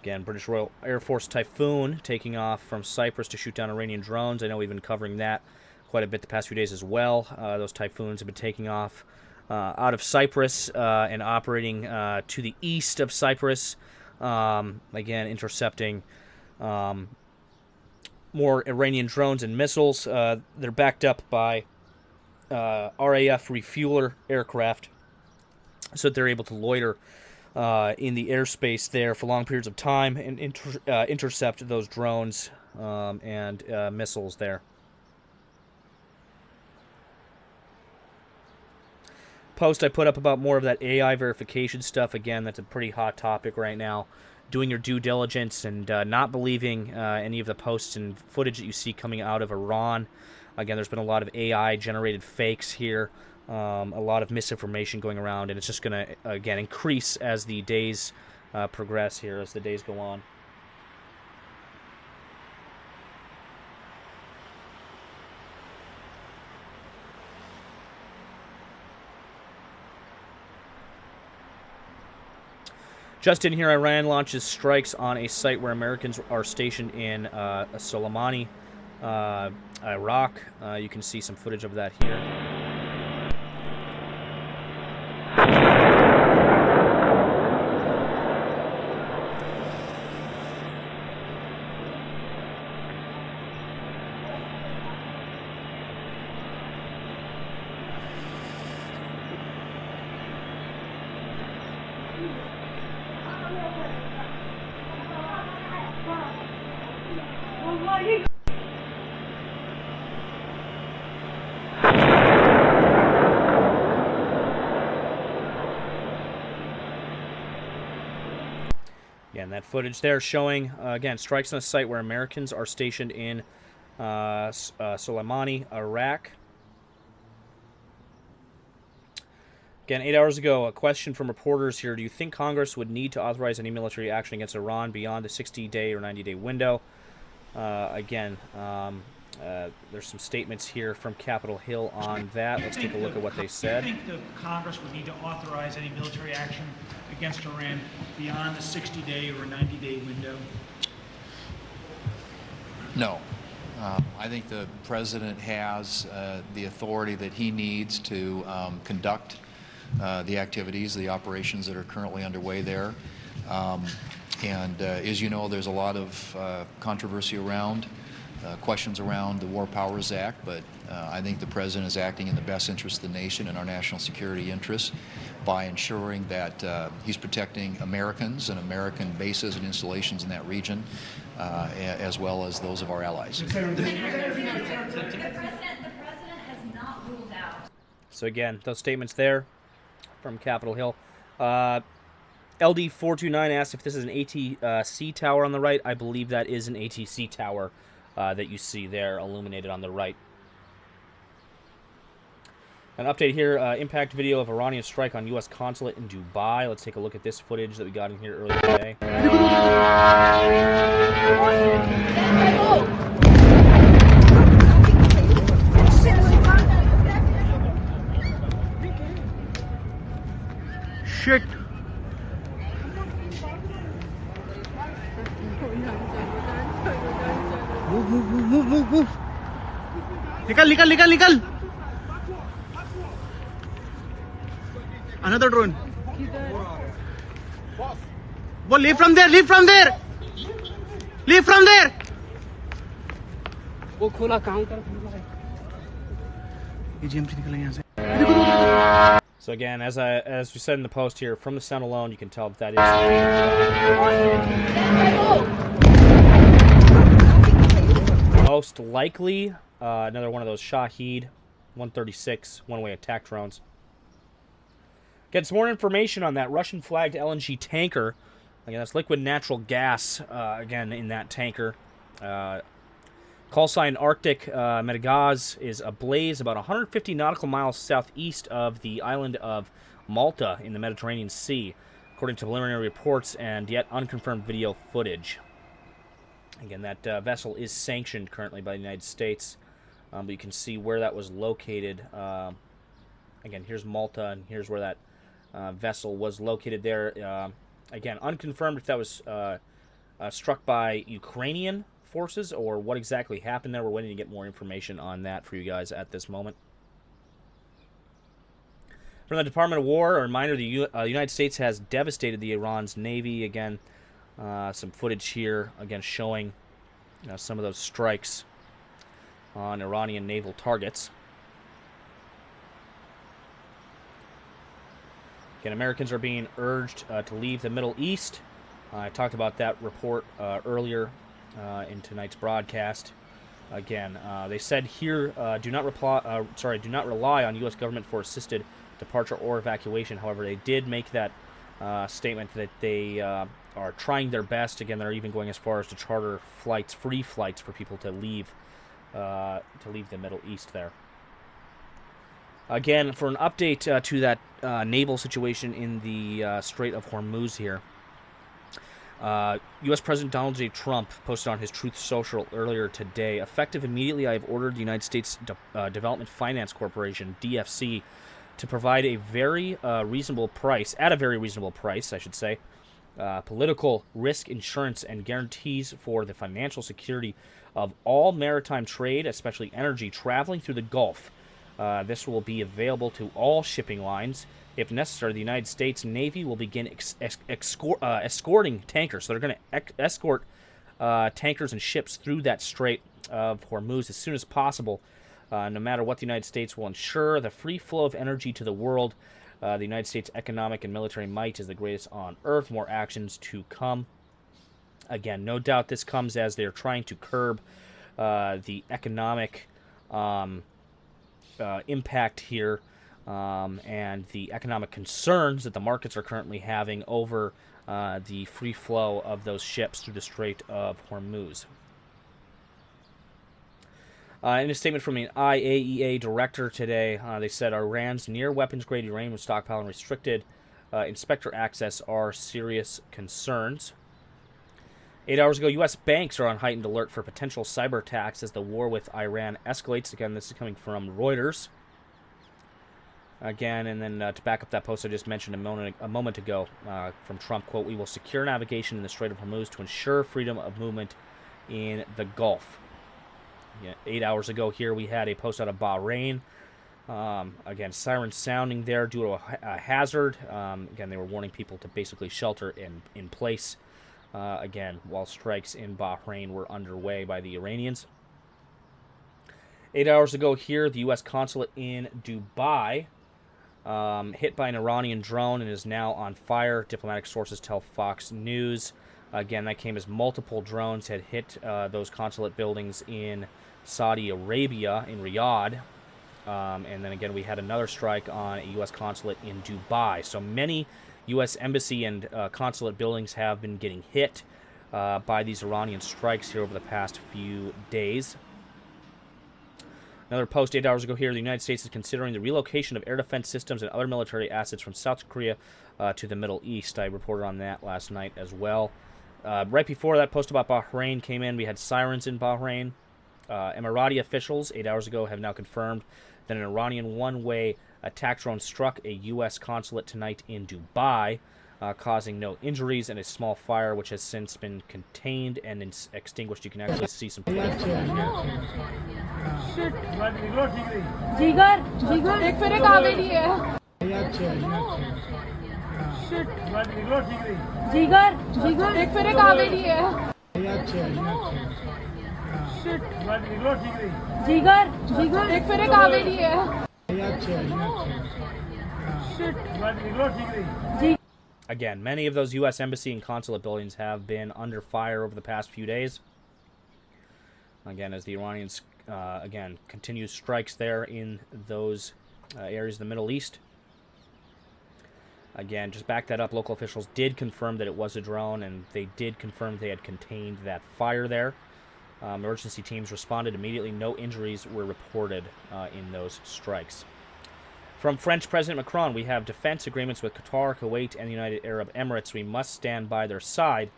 Again, British Royal Air Force Typhoon taking off from Cyprus to shoot down Iranian drones. I know we've been covering that quite a bit the past few days as well. Those Typhoons have been taking off out of Cyprus and operating to the east of Cyprus. Again, intercepting more Iranian drones and missiles. They're backed up by RAF refueler aircraft, so that they're able to loiter in the airspace there for long periods of time and intercept those drones and missiles there. Post I put up about more of that AI verification stuff. Again, that's a pretty hot topic right now. Doing your due diligence and not believing any of the posts and footage that you see coming out of Iran. Again, there's been a lot of AI-generated fakes here. A lot of misinformation going around, and it's just going to, again, increase as the days progress here, as the days go on. Just in here, Iran launches strikes on a site where Americans are stationed in Soleimani, Iraq. You can see some footage of that here. Again, that footage there showing, again, strikes on a site where Americans are stationed in Soleimani, Iraq. Again, 8 hours ago, a question from reporters here. Do you think Congress would need to authorize any military action against Iran beyond the 60-day or 90-day window? Again, there's some statements here from Capitol Hill on that. Let's take a look at what they said. Do you think the Congress would need to authorize any military action against Iran beyond the 60-day or 90-day window? No. I think the president has the authority that he needs to conduct the activities, the operations that are currently underway there. And as you know, there's a lot of controversy around, questions around the War Powers Act, but I think the president is acting in the best interest of the nation and our national security interests by ensuring that he's protecting Americans and American bases and installations in that region, as well as those of our allies. The president has not ruled out. So again, those statements there from Capitol Hill. LD429 asked if this is an ATC tower on the right. I believe that is an ATC tower that you see there illuminated on the right. An update here, impact video of Iranian strike on US Consulate in Dubai. Let's take a look at this footage that we got in here earlier today. Shit. Move. निकल निकल निकल निकल another drone वो leave from there leave from there leave from there वो खोला counter खोला है ये जीएमसी निकल यहाँ से So again, as we said in the post here, from the sound alone, you can tell that is most likely another one of those Shahed 136 one-way attack drones. Get some more information on that Russian-flagged LNG tanker. Again, that's liquid natural gas. Again, in that tanker. Call sign Arctic Metagaz is ablaze about 150 nautical miles southeast of the island of Malta in the Mediterranean Sea, according to preliminary reports and yet unconfirmed video footage. Again, that vessel is sanctioned currently by the United States, but you can see where that was located. Again, here's Malta, and here's where that vessel was located there. Again, unconfirmed if that was struck by Ukrainian forces or what exactly happened there. We're waiting to get more information on that for you guys at this moment. From the Department of War, a reminder, the United States has devastated the Iran's Navy. Again, some footage here, again, showing some of those strikes on Iranian naval targets. Again, Americans are being urged to leave the Middle East. I talked about that report earlier in tonight's broadcast. Again, they said here, do not rely on U.S. government for assisted departure or evacuation. However, they did make that statement that they are trying their best. Again, they're even going as far as to charter flights, free flights for people to leave the Middle East there. Again, for an update to that naval situation in the Strait of Hormuz here, U.S. President Donald J. Trump posted on his Truth Social earlier today, effective immediately, I have ordered the United States Development Finance Corporation, DFC, to provide a very reasonable price, at a very reasonable price, I should say, political risk insurance and guarantees for the financial security of all maritime trade, especially energy, traveling through the Gulf. This will be available to all shipping lines. If necessary, the United States Navy will begin escorting tankers. So they're going to escort tankers and ships through that Strait of Hormuz as soon as possible. No matter what, the United States will ensure the free flow of energy to the world. The United States' economic and military might is the greatest on Earth. More actions to come. Again, no doubt this comes as they're trying to curb the economic impact here. And the economic concerns that the markets are currently having over the free flow of those ships through the Strait of Hormuz. In a statement from an IAEA director today, they said Iran's near-weapons-grade uranium stockpile and restricted inspector access are serious concerns. 8 hours ago, U.S. banks are on heightened alert for potential cyber attacks as the war with Iran escalates. Again, this is coming from Reuters. Again, and then to back up that post I just mentioned a moment ago from Trump, quote, "We will secure navigation in the Strait of Hormuz to ensure freedom of movement in the Gulf." 8 hours ago here we had a post out of Bahrain. Again, sirens sounding there due to a hazard. Again, they were warning people to basically shelter in place. Again, while strikes in Bahrain were underway by the Iranians. 8 hours ago here, the U.S. Consulate in Dubai hit by an Iranian drone and is now on fire. Diplomatic sources tell Fox News. Again, that came as multiple drones had hit those consulate buildings in Saudi Arabia, in Riyadh. And then again, we had another strike on a U.S. consulate in Dubai. So many U.S. embassy and consulate buildings have been getting hit by these Iranian strikes here over the past few days. Another post 8 hours ago here, the United States is considering the relocation of air defense systems and other military assets from South Korea to the Middle East. I reported on that last night as well. Right before that post about Bahrain came in, we had sirens in Bahrain. Emirati officials 8 hours ago have now confirmed that an Iranian one-way attack drone struck a U.S. consulate tonight in Dubai, causing no injuries and a small fire which has since been contained and extinguished. You can actually see some footage from that here. जिगर जिगर एक फिर एक कावेरी है जिगर जिगर एक फिर एक कावेरी है जिगर जिगर एक फिर एक कावेरी है Again, many of those U.S. Embassy and Consulate buildings have been under fire over the past few days. Again, as the Iranians, again, continue strikes there in those areas of the Middle East. Again, just back that up, local officials did confirm that it was a drone, and they did confirm they had contained that fire there. Emergency teams responded immediately. No injuries were reported in those strikes. From French President Macron, we have defense agreements with Qatar, Kuwait, and the United Arab Emirates. We must stand by their side.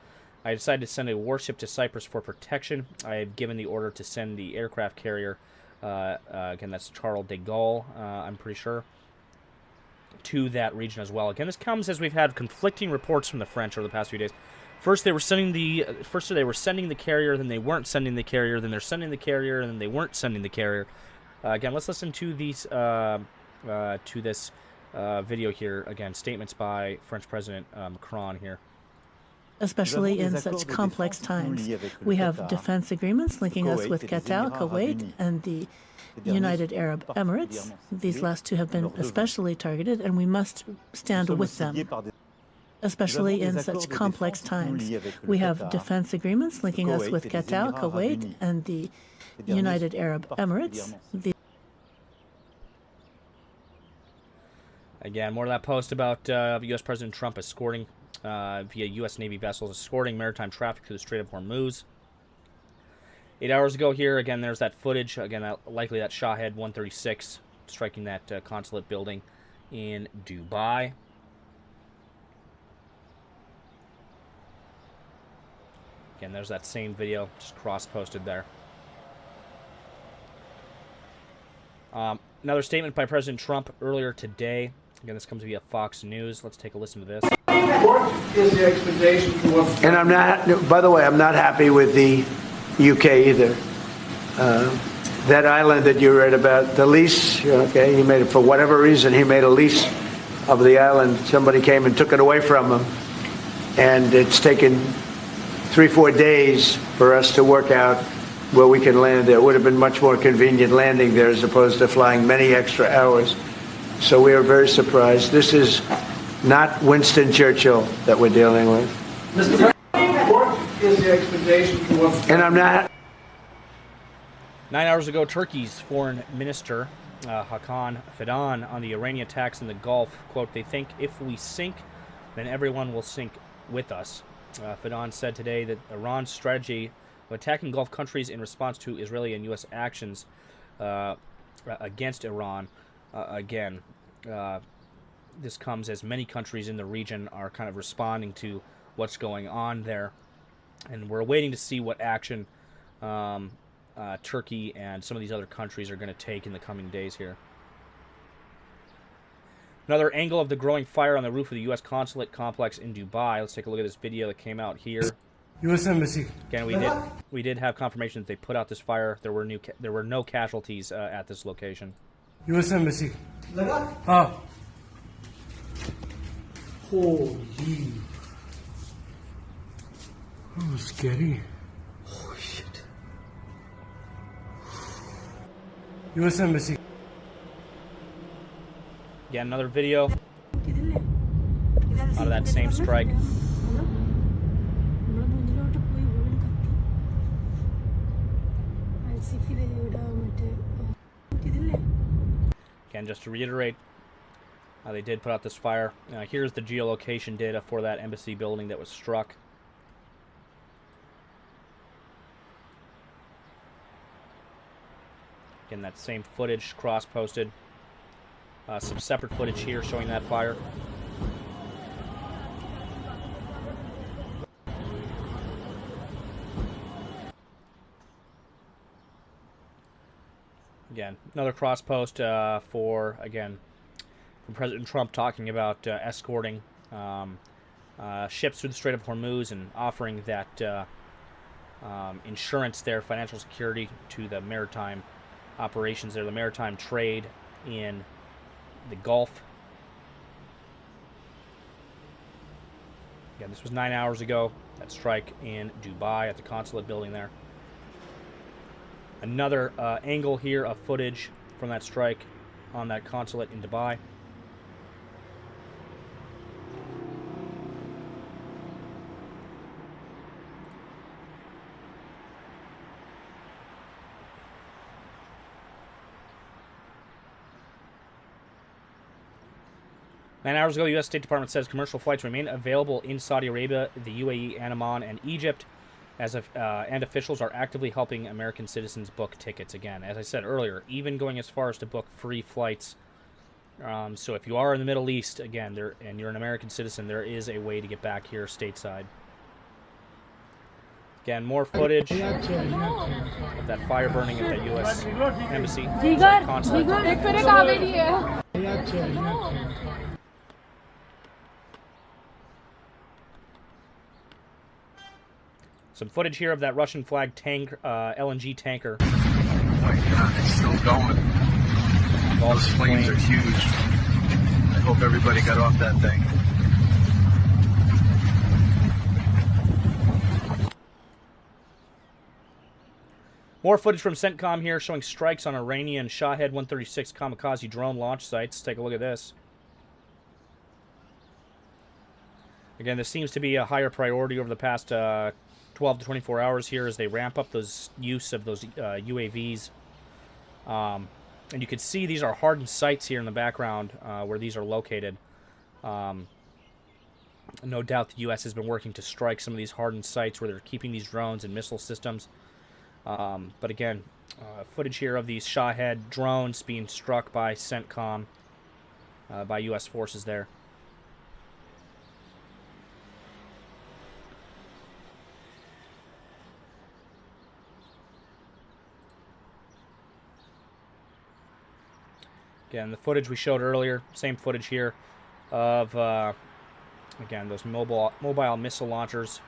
I decided to send a warship to Cyprus for protection. I have given the order to send the aircraft carrier, again, that's Charles de Gaulle, I'm pretty sure, to that region as well. Again, this comes as we've had conflicting reports from the French over the past few days. First they were sending the carrier, then they weren't sending the carrier, then they're sending the carrier, and then they weren't sending the carrier. Again, let's listen to these to this video here. Again, statements by French President Macron here. Especially in such complex times. We have defense agreements linking us with Qatar, Kuwait, and the United Arab Emirates. These last two have been especially targeted, and we must stand with them. Especially in such complex times. We have defense agreements linking us with Qatar, Kuwait, and the United Arab Emirates. Again, more of that post about U.S. President Trump escorting via U.S. Navy vessels, escorting maritime traffic through the Strait of Hormuz. 8 hours ago here, again, there's that footage. Again, likely that Shahed 136 striking that consulate building in Dubai. Again, there's that same video, just cross-posted there. Another statement by President Trump earlier today. Again, this comes via Fox News. Let's take a listen to this. What is the expectation for what's... And I'm not, by the way, I'm not happy with the UK either. That island that you read about, the lease, okay, he made it for whatever reason, he made a lease of the island. Somebody came and took it away from him. And it's taken 3-4 days for us to work out where we can land there. It would have been much more convenient landing there as opposed to flying many extra hours. So we are very surprised. This is not Winston Churchill that we're dealing with. Mr. President, what is the expectation for what's... And I'm not... 9 hours ago, Turkey's foreign minister, Hakan Fidan, on the Iranian attacks in the Gulf, quote, "They think if we sink, then everyone will sink with us." Fidan said today that Iran's strategy of attacking Gulf countries in response to Israeli and U.S. actions against Iran, this comes as many countries in the region are kind of responding to what's going on there. And we're waiting to see what action Turkey and some of these other countries are going to take in the coming days here. Another angle of the growing fire on the roof of the U.S. Consulate complex in Dubai. Let's take a look at this video that came out here. US Embassy. Again, we did have confirmation that they put out this fire. There were no casualties at this location. US Embassy. Ah. Holy. Oh, scary. Oh, shit. US Embassy. Again, another video out of that same strike. Again, just to reiterate, they did put out this fire. Here's the geolocation data for that embassy building that was struck. Again, that same footage cross-posted. Some separate footage here showing that fire. Again, another cross post from President Trump talking about escorting ships through the Strait of Hormuz and offering that insurance there, financial security to the maritime operations there, the maritime trade in the Gulf. Again, this was 9 hours ago, that strike in Dubai at the consulate building there. Another angle here of footage from that strike on that consulate in Dubai. Nine hours ago, the U.S. State Department says commercial flights remain available in Saudi Arabia, the UAE, Oman, and Egypt, and officials are actively helping American citizens book tickets again. As I said earlier, even going as far as to book free flights. So if you are in the Middle East, again, and you're an American citizen, there is a way to get back here stateside. Again, more footage of that fire burning at the U.S. Embassy. Consulate. Some footage here of that Russian flag tank, LNG tanker. Oh my God, it's still going. Those flames are huge. I hope everybody got off that thing. More footage from CENTCOM here showing strikes on Iranian Shahed 136 kamikaze drone launch sites. Take a look at this. Again, this seems to be a higher priority over the past 12 to 24 hours here as they ramp up those use of those UAVs. And you can see these are hardened sites here in the background where these are located. No doubt the U.S. has been working to strike some of these hardened sites where they're keeping these drones and missile systems. But again, footage here of these Shahed drones being struck by CENTCOM, by U.S. forces there. Again, the footage we showed earlier, same footage here of, again, those mobile missile launchers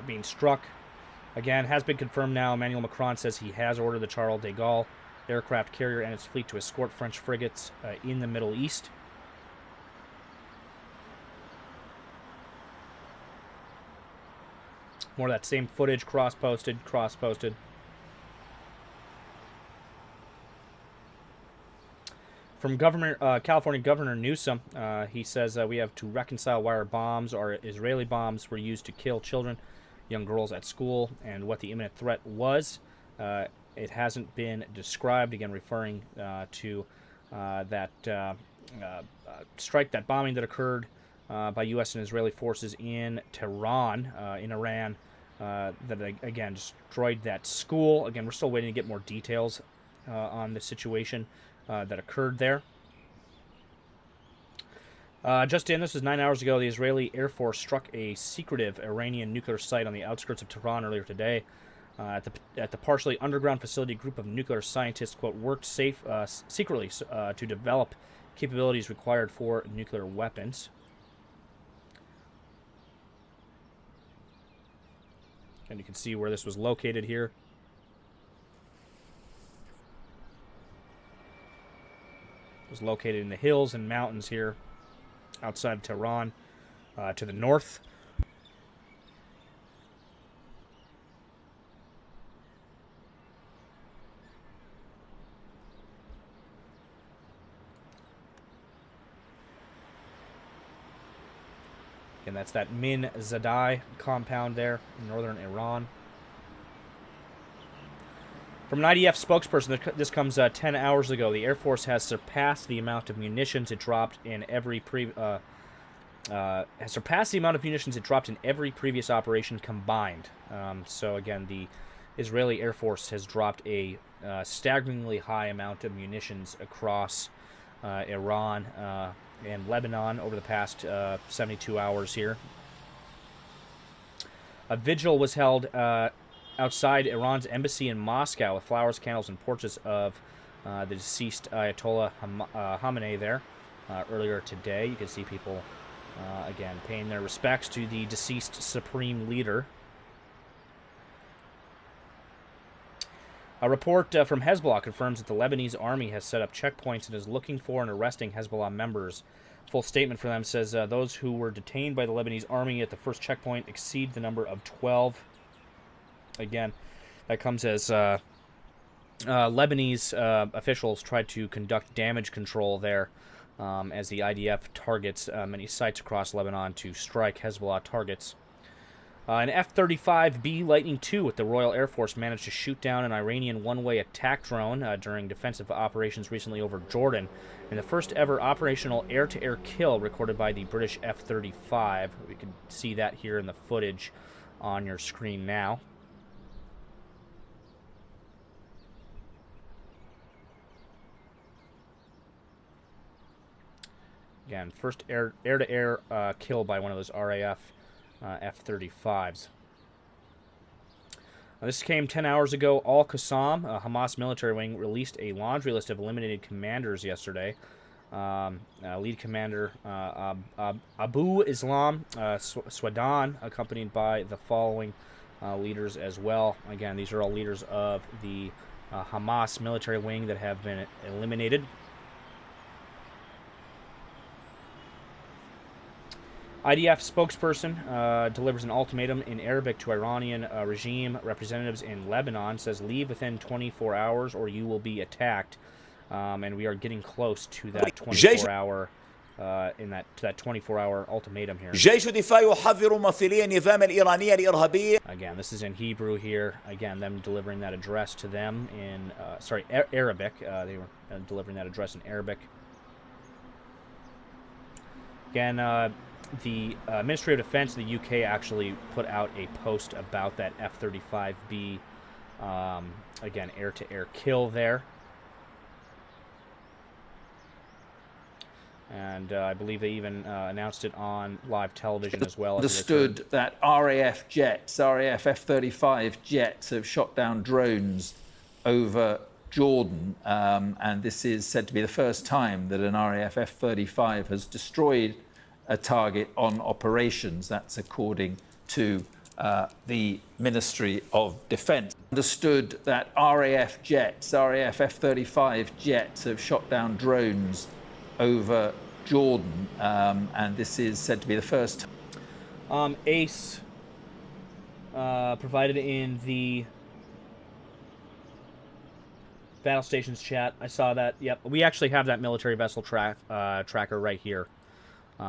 being struck. Again, has been confirmed now. Emmanuel Macron says he has ordered the Charles de Gaulle aircraft carrier and its fleet to escort French frigates in the Middle East. More of that same footage, cross-posted. From California Governor Newsom, he says we have to reconcile why our bombs, our Israeli bombs, were used to kill children, young girls at school, and what the imminent threat was. It hasn't been described, again referring to that strike, that bombing that occurred by U.S. and Israeli forces in Tehran, in Iran, that, again, destroyed that school. Again, we're still waiting to get more details on the situation that occurred there. Just in, this was 9 hours ago, the Israeli Air Force struck a secretive Iranian nuclear site on the outskirts of Tehran earlier today. At the partially underground facility, a group of nuclear scientists, quote, worked secretly to develop capabilities required for nuclear weapons. And you can see where this was located here. Was located in the hills and mountains here outside of Tehran to the north. And that's that Min Zadai compound there in northern Iran. From an IDF spokesperson, this comes 10 hours ago. The Air Force has surpassed the amount of munitions it dropped in every previous operation combined. So again, the Israeli Air Force has dropped a staggeringly high amount of munitions across Iran and Lebanon over the past 72 hours here. A vigil was held outside Iran's embassy in Moscow with flowers, candles, and portraits of the deceased Ayatollah Khamenei there earlier today. You can see people, again, paying their respects to the deceased supreme leader. A report from Hezbollah confirms that the Lebanese army has set up checkpoints and is looking for and arresting Hezbollah members. Full statement from them says those who were detained by the Lebanese army at the first checkpoint exceed the number of 12. Again, that comes as Lebanese officials tried to conduct damage control there as the IDF targets many sites across Lebanon to strike Hezbollah targets. An F-35B Lightning II with the Royal Air Force managed to shoot down an Iranian one-way attack drone during defensive operations recently over Jordan, and the first ever operational air-to-air kill recorded by the British F-35. We can see that here in the footage on your screen now. Again, first air-to-air kill by one of those RAF F-35s. This came 10 hours ago. Al-Qassam, a Hamas military wing, released a laundry list of eliminated commanders yesterday. Lead commander Abu Islam Swadan, accompanied by the following leaders as well. Again, these are all leaders of the Hamas military wing that have been eliminated. IDF spokesperson delivers an ultimatum in Arabic to Iranian regime representatives in Lebanon, says leave within 24 hours or you will be attacked. And we are getting close to that 24-hour that 24-hour ultimatum here. Again, this is in Hebrew here. Again, them delivering that address to them in Arabic. They were delivering that address in Arabic. Again, the Ministry of Defense of the UK actually put out a post about that F-35B, again, air-to-air kill there. And I believe they even announced it on live television as well. Understood that RAF jets, RAF F-35 jets have shot down drones over Jordan, and this is said to be the first time that an RAF F-35 has destroyed a target on operations. That's according to the Ministry of Defense. Understood that RAF jets, RAF F-35 jets have shot down drones over Jordan, and this is said to be the first time. ACE provided in the battle stations chat. I saw that. Yep, we actually have that military vessel tracker right here.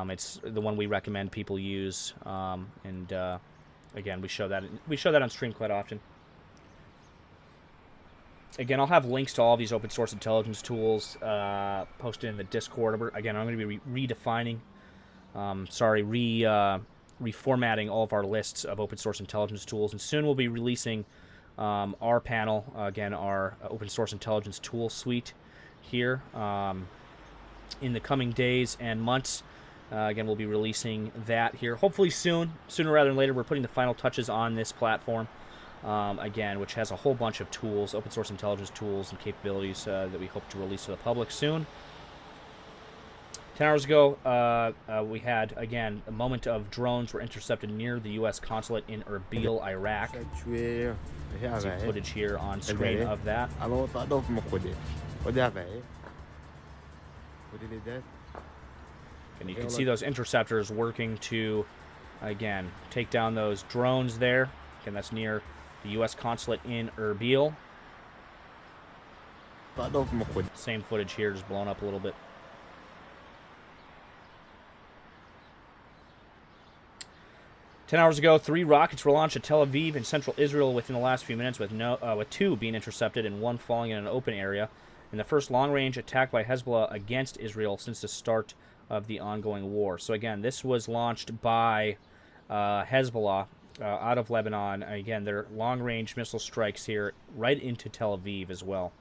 It's the one we recommend people use, and again, we show that on stream quite often. Again, I'll have links to all these open source intelligence tools posted in the Discord. Again, I'm going to be reformatting all of our lists of open source intelligence tools, and soon we'll be releasing rPanel, again, our open source intelligence tool suite here in the coming days and months. Again, we'll be releasing that here, hopefully sooner rather than later. We're putting the final touches on this platform, again, which has a whole bunch of tools, open source intelligence tools and capabilities that we hope to release to the public soon. 10 hours ago, we had, again, a moment of drones were intercepted near the US Consulate in Erbil, Iraq. See footage here on screen of that. And you can see those interceptors working to, again, take down those drones there. Again, that's near the U.S. Consulate in Erbil. Same footage here, just blown up a little bit. Ten hours ago, 3 rockets were launched at Tel Aviv in central Israel within the last few minutes, with 2 being intercepted and 1 falling in an open area. In the first long-range attack by Hezbollah against Israel since the start of the ongoing war. So again, this was launched by Hezbollah out of Lebanon. Again, their long-range missile strikes here right into Tel Aviv as well.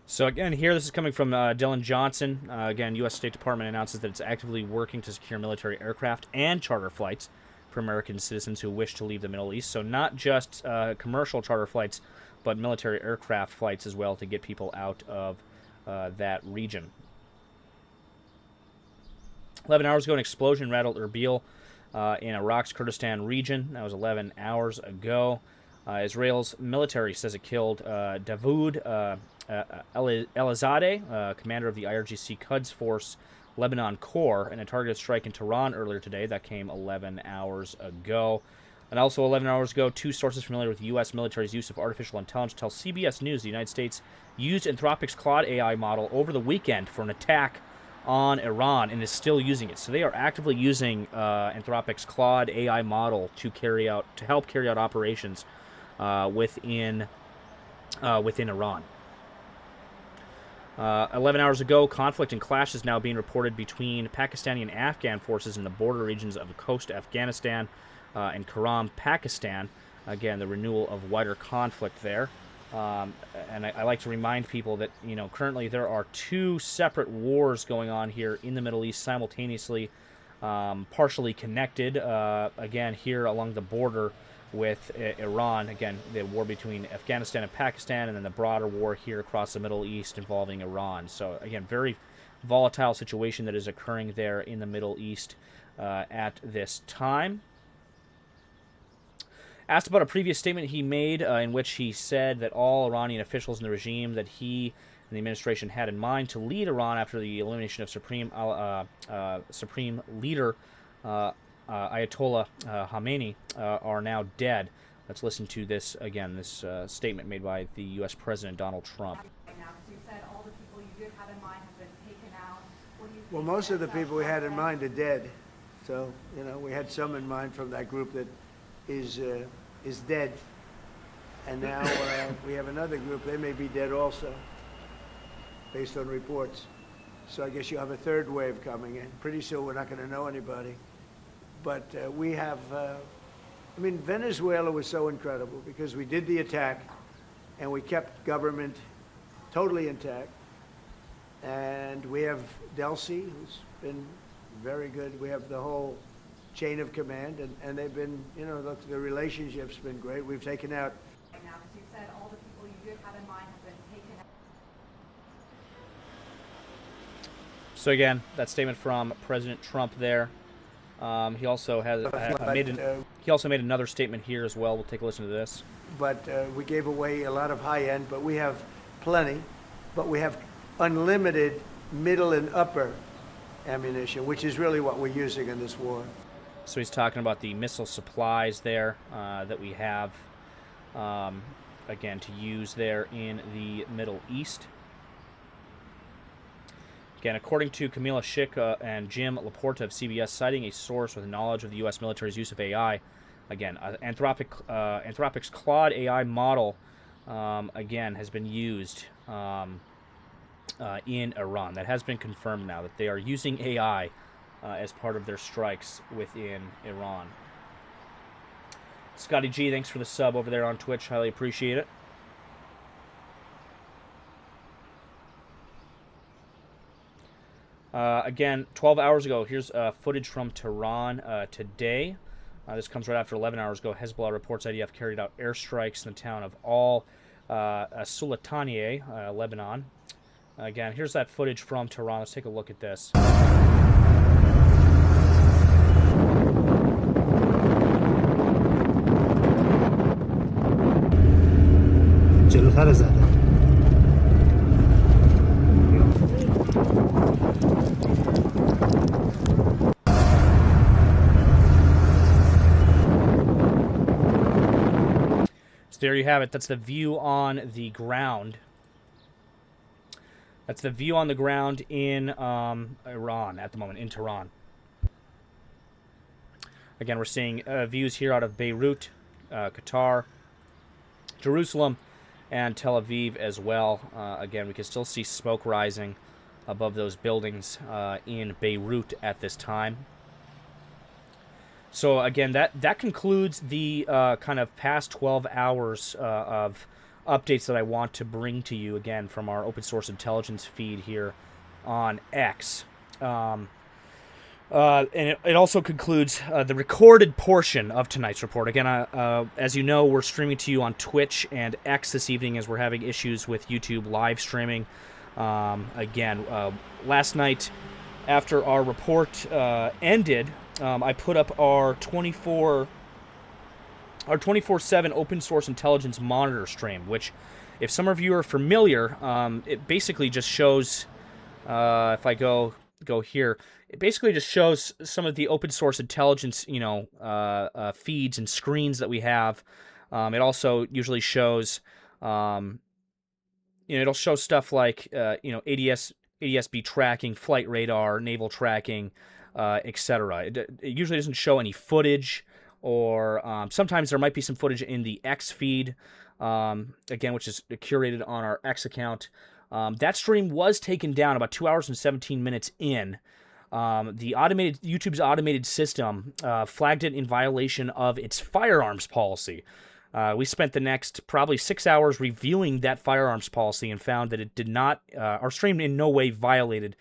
So again, here, this is coming from Dylan Johnson. Again, U.S. State Department announces that it's actively working to secure military aircraft and charter flights for American citizens who wish to leave the Middle East. So not just commercial charter flights, but military aircraft flights as well to get people out of that region. 11 hours ago, an explosion rattled Erbil in Iraq's Kurdistan region. That was 11 hours ago. Israel's military says it killed Davoud Elazadeh, commander of the IRGC Quds Force Lebanon Corps, in a targeted strike in Tehran earlier today. That came 11 hours ago. And also 11 hours ago, two sources familiar with the U.S. military's use of artificial intelligence tell CBS News the United States used Anthropic's Claude AI model over the weekend for an attack on Iran and is still using it. So they are actively using Anthropic's Claude AI model to help carry out operations within Iran. 11 hours ago, conflict and clashes now being reported between Pakistani and Afghan forces in the border regions of the coast of Afghanistan and Karahm, Pakistan. Again, the renewal of wider conflict there. And I like to remind people that, currently there are two separate wars going on here in the Middle East simultaneously, partially connected, again, here along the border with Iran. Again, the war between Afghanistan and Pakistan, and then the broader war here across the Middle East involving Iran. So, again, very volatile situation that is occurring there in the Middle East at this time. Asked about a previous statement he made in which he said that all Iranian officials in the regime that he and the administration had in mind to lead Iran after the elimination of Supreme Leader Ayatollah Khamenei are now dead. Let's listen to this again, this statement made by the U.S. President Donald Trump. Well, most of the people we had in mind are dead. So, we had some in mind from that group that is dead, and now we have another group. They may be dead also, based on reports. So I guess you have a third wave coming in. Pretty soon we're not going to know anybody. But we have, Venezuela was so incredible because we did the attack and we kept government totally intact. And we have Delcy, who's been very good. We have the whole chain of command, and they've been, look, the relationship's been great. We've taken out. Now, because you said all the people you did have in mind have been taken out. So again, that statement from President Trump there. He also made another statement here as well. We'll take a listen to this. But we gave away a lot of high end, but we have plenty. But we have unlimited middle and upper ammunition, which is really what we're using in this war. So he's talking about the missile supplies there that we have, again, to use there in the Middle East. Again, according to Camila Schick and Jim Laporta of CBS, citing a source with knowledge of the U.S. military's use of AI, again, Anthropic's Claude AI model, again, has been used in Iran. That has been confirmed now, that they are using AI as part of their strikes within Iran. Scotty G, thanks for the sub over there on Twitch. Highly appreciate it. Again, 12 hours ago, here's footage from Tehran today. This comes right after 11 hours ago. Hezbollah reports IDF carried out airstrikes in the town of Al-Sulataniye, Lebanon. Again, here's that footage from Tehran. Let's take a look at this. So there you have it. That's the view on the ground. That's the view on the ground in Iran at the moment, in Tehran. Again, we're seeing views here out of Beirut, Qatar, Jerusalem, and Tel Aviv as well. Again, we can still see smoke rising above those buildings in Beirut at this time. So again, that concludes the kind of past 12 hours of updates that I want to bring to you, again, from our open source intelligence feed here on X. And it also concludes the recorded portion of tonight's report. Again, as you know, we're streaming to you on Twitch and X this evening as we're having issues with YouTube live streaming. Again, last night after our report ended, I put up our 24/7 open source intelligence monitor stream, which, if some of you are familiar, it basically just shows, if I go here, it basically just shows some of the open source intelligence, feeds and screens that we have. It also usually shows, it'll show stuff like, ADS-B tracking, flight radar, naval tracking, etc. It usually doesn't show any footage, or sometimes there might be some footage in the X feed, again, which is curated on our X account. That stream was taken down about 2 hours and 17 minutes in. YouTube's automated system flagged it in violation of its firearms policy. We spent the next probably 6 hours reviewing that firearms policy and found that it did not, our stream in no way violated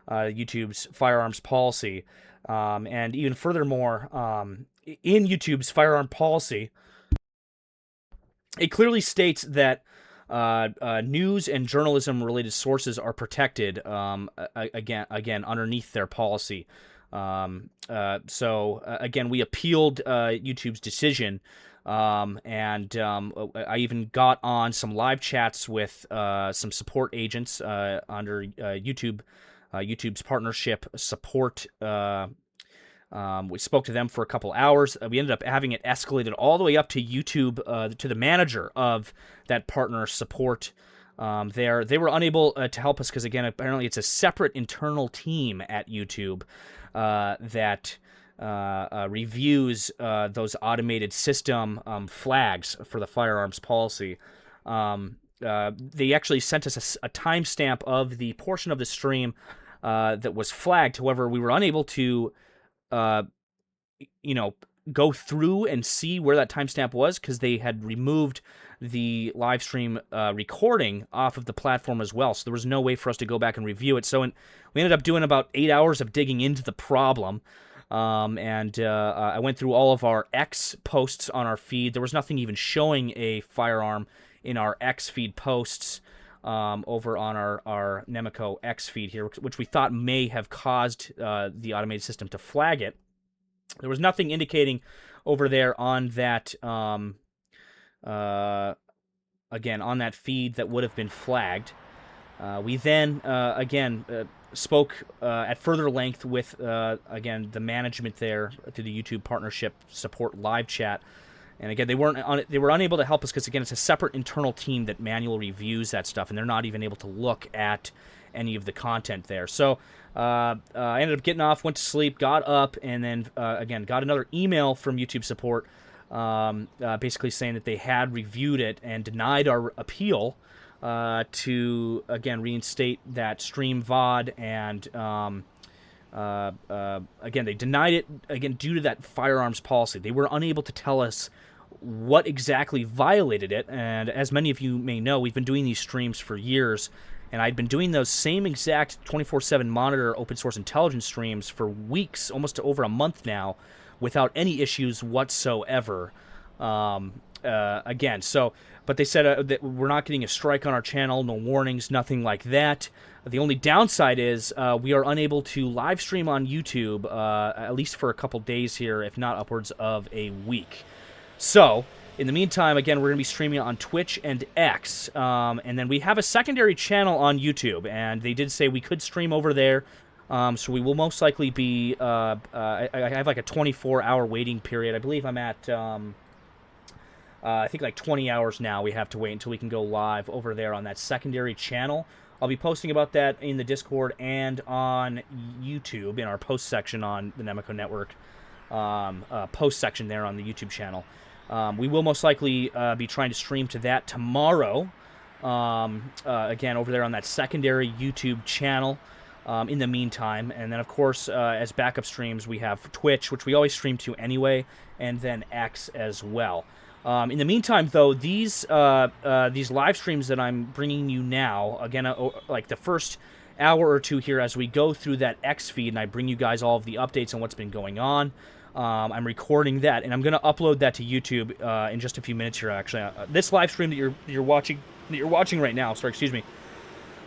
YouTube's firearms policy. And even furthermore, in YouTube's firearm policy, it clearly states that news and journalism-related sources are protected, again, underneath their policy. So again, we appealed YouTube's decision, and I even got on some live chats with some support agents under YouTube's partnership support. We spoke to them for a couple hours. We ended up having it escalated all the way up to YouTube, to the manager of that partner support there. They were unable to help us because, again, apparently it's a separate internal team at YouTube that reviews those automated system flags for the firearms policy. They actually sent us a timestamp of the portion of the stream that was flagged. However, we were unable to go through and see where that timestamp was because they had removed the live stream recording off of the platform as well. So there was no way for us to go back and review it. So we ended up doing about 8 hours of digging into the problem. I went through all of our X posts on our feed. There was nothing even showing a firearm in our X feed posts over on our Nemico X feed here, which we thought may have caused the automated system to flag it. There was nothing indicating over there on that, again, on that feed that would have been flagged. We then, again, spoke at further length with, again, the management there through the YouTube partnership support live chat. And again, they were unable to help us because, again, it's a separate internal team that manually reviews that stuff, and they're not even able to look at any of the content there. So I ended up getting off, went to sleep, got up, and then, again, got another email from YouTube support basically saying that they had reviewed it and denied our appeal to, again, reinstate that stream VOD, and again, they denied it, again, due to that firearms policy. They were unable to tell us what exactly violated it, and as many of you may know, we've been doing these streams for years, and I'd been doing those same exact 24/7 monitor open source intelligence streams for weeks, almost to over a month now, without any issues whatsoever. Again, but they said that we're not getting a strike on our channel, no warnings, nothing like that. The only downside is we are unable to live stream on YouTube, at least for a couple days here, if not upwards of a week. So, in the meantime, again, we're going to be streaming on Twitch and X, and then we have a secondary channel on YouTube, and they did say we could stream over there, so we will most likely be, I have like a 24-hour waiting period. I believe I'm at, I think like 20 hours now we have to wait until we can go live over there on that secondary channel. I'll be posting about that in the Discord and on YouTube in our post section on the Nemico Network, post section there on the YouTube channel. We will most likely be trying to stream to that tomorrow, again, over there on that secondary YouTube channel in the meantime. And then, of course, as backup streams, we have Twitch, which we always stream to anyway, and then X as well. In the meantime, though, these live streams that I'm bringing you now, again, like the first hour or two here as we go through that X feed, and I bring you guys all of the updates on what's been going on. I'm recording that, and I'm going to upload that to YouTube in just a few minutes here. Actually, this live stream that you're watching right now. Sorry, excuse me.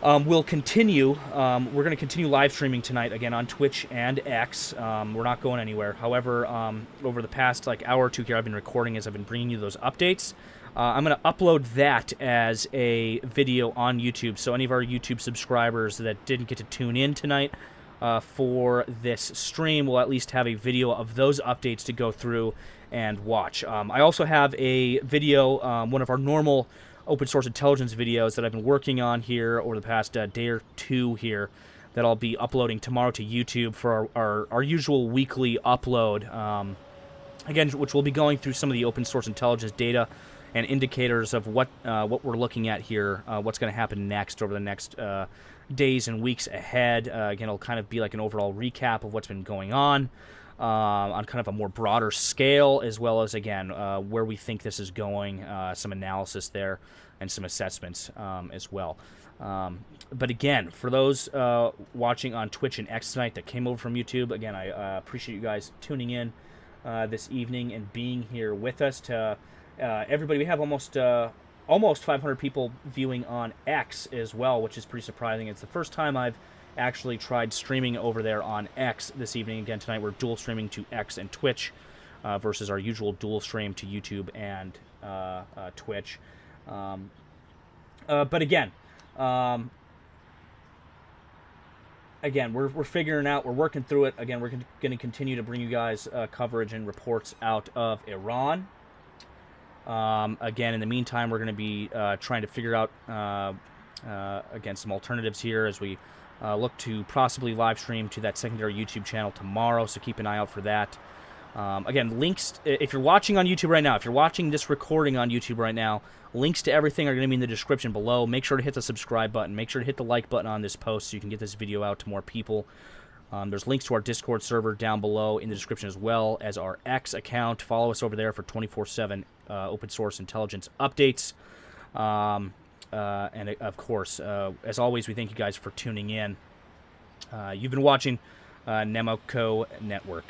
We'll continue. We're going to continue live streaming tonight again on Twitch and X. We're not going anywhere. However, over the past hour or two here, I've been recording as I've been bringing you those updates. I'm going to upload that as a video on YouTube. So any of our YouTube subscribers that didn't get to tune in tonight for this stream will at least have a video of those updates to go through and watch. I also have a video, one of our normal open source intelligence videos that I've been working on here over the past day or two here that I'll be uploading tomorrow to YouTube for our usual weekly upload. Again, which will be going through some of the open source intelligence data and indicators of what we're looking at here, what's going to happen next over the next days and weeks ahead. Again, it'll kind of be like an overall recap of what's been going on kind of a more broader scale, as well as, again, where we think this is going, some analysis there, and some assessments as well. But again, for those watching on Twitch and X tonight that came over from YouTube, again, I appreciate you guys tuning in this evening and being here with us. To everybody, we have almost 500 people viewing on X as well, which is pretty surprising. It's the first time I've actually tried streaming over there on X this evening. Again, tonight we're dual streaming to X and Twitch versus our usual dual stream to YouTube and Twitch. But again, we're figuring out, we're working through it. Again, we're going to continue to bring you guys coverage and reports out of Iran. Again, in the meantime, we're going to be trying to figure out, again, some alternatives here as we look to possibly live stream to that secondary YouTube channel tomorrow, so keep an eye out for that. Again, links, if you're watching on YouTube right now, if you're watching this recording on YouTube right now, links to everything are going to be in the description below. Make sure to hit the subscribe button. Make sure to hit the like button on this post so you can get this video out to more people. There's links to our Discord server down below in the description, as well as our X account. Follow us over there for 24/7 open source intelligence updates. And of course, as always, we thank you guys for tuning in. You've been watching Nemico Network.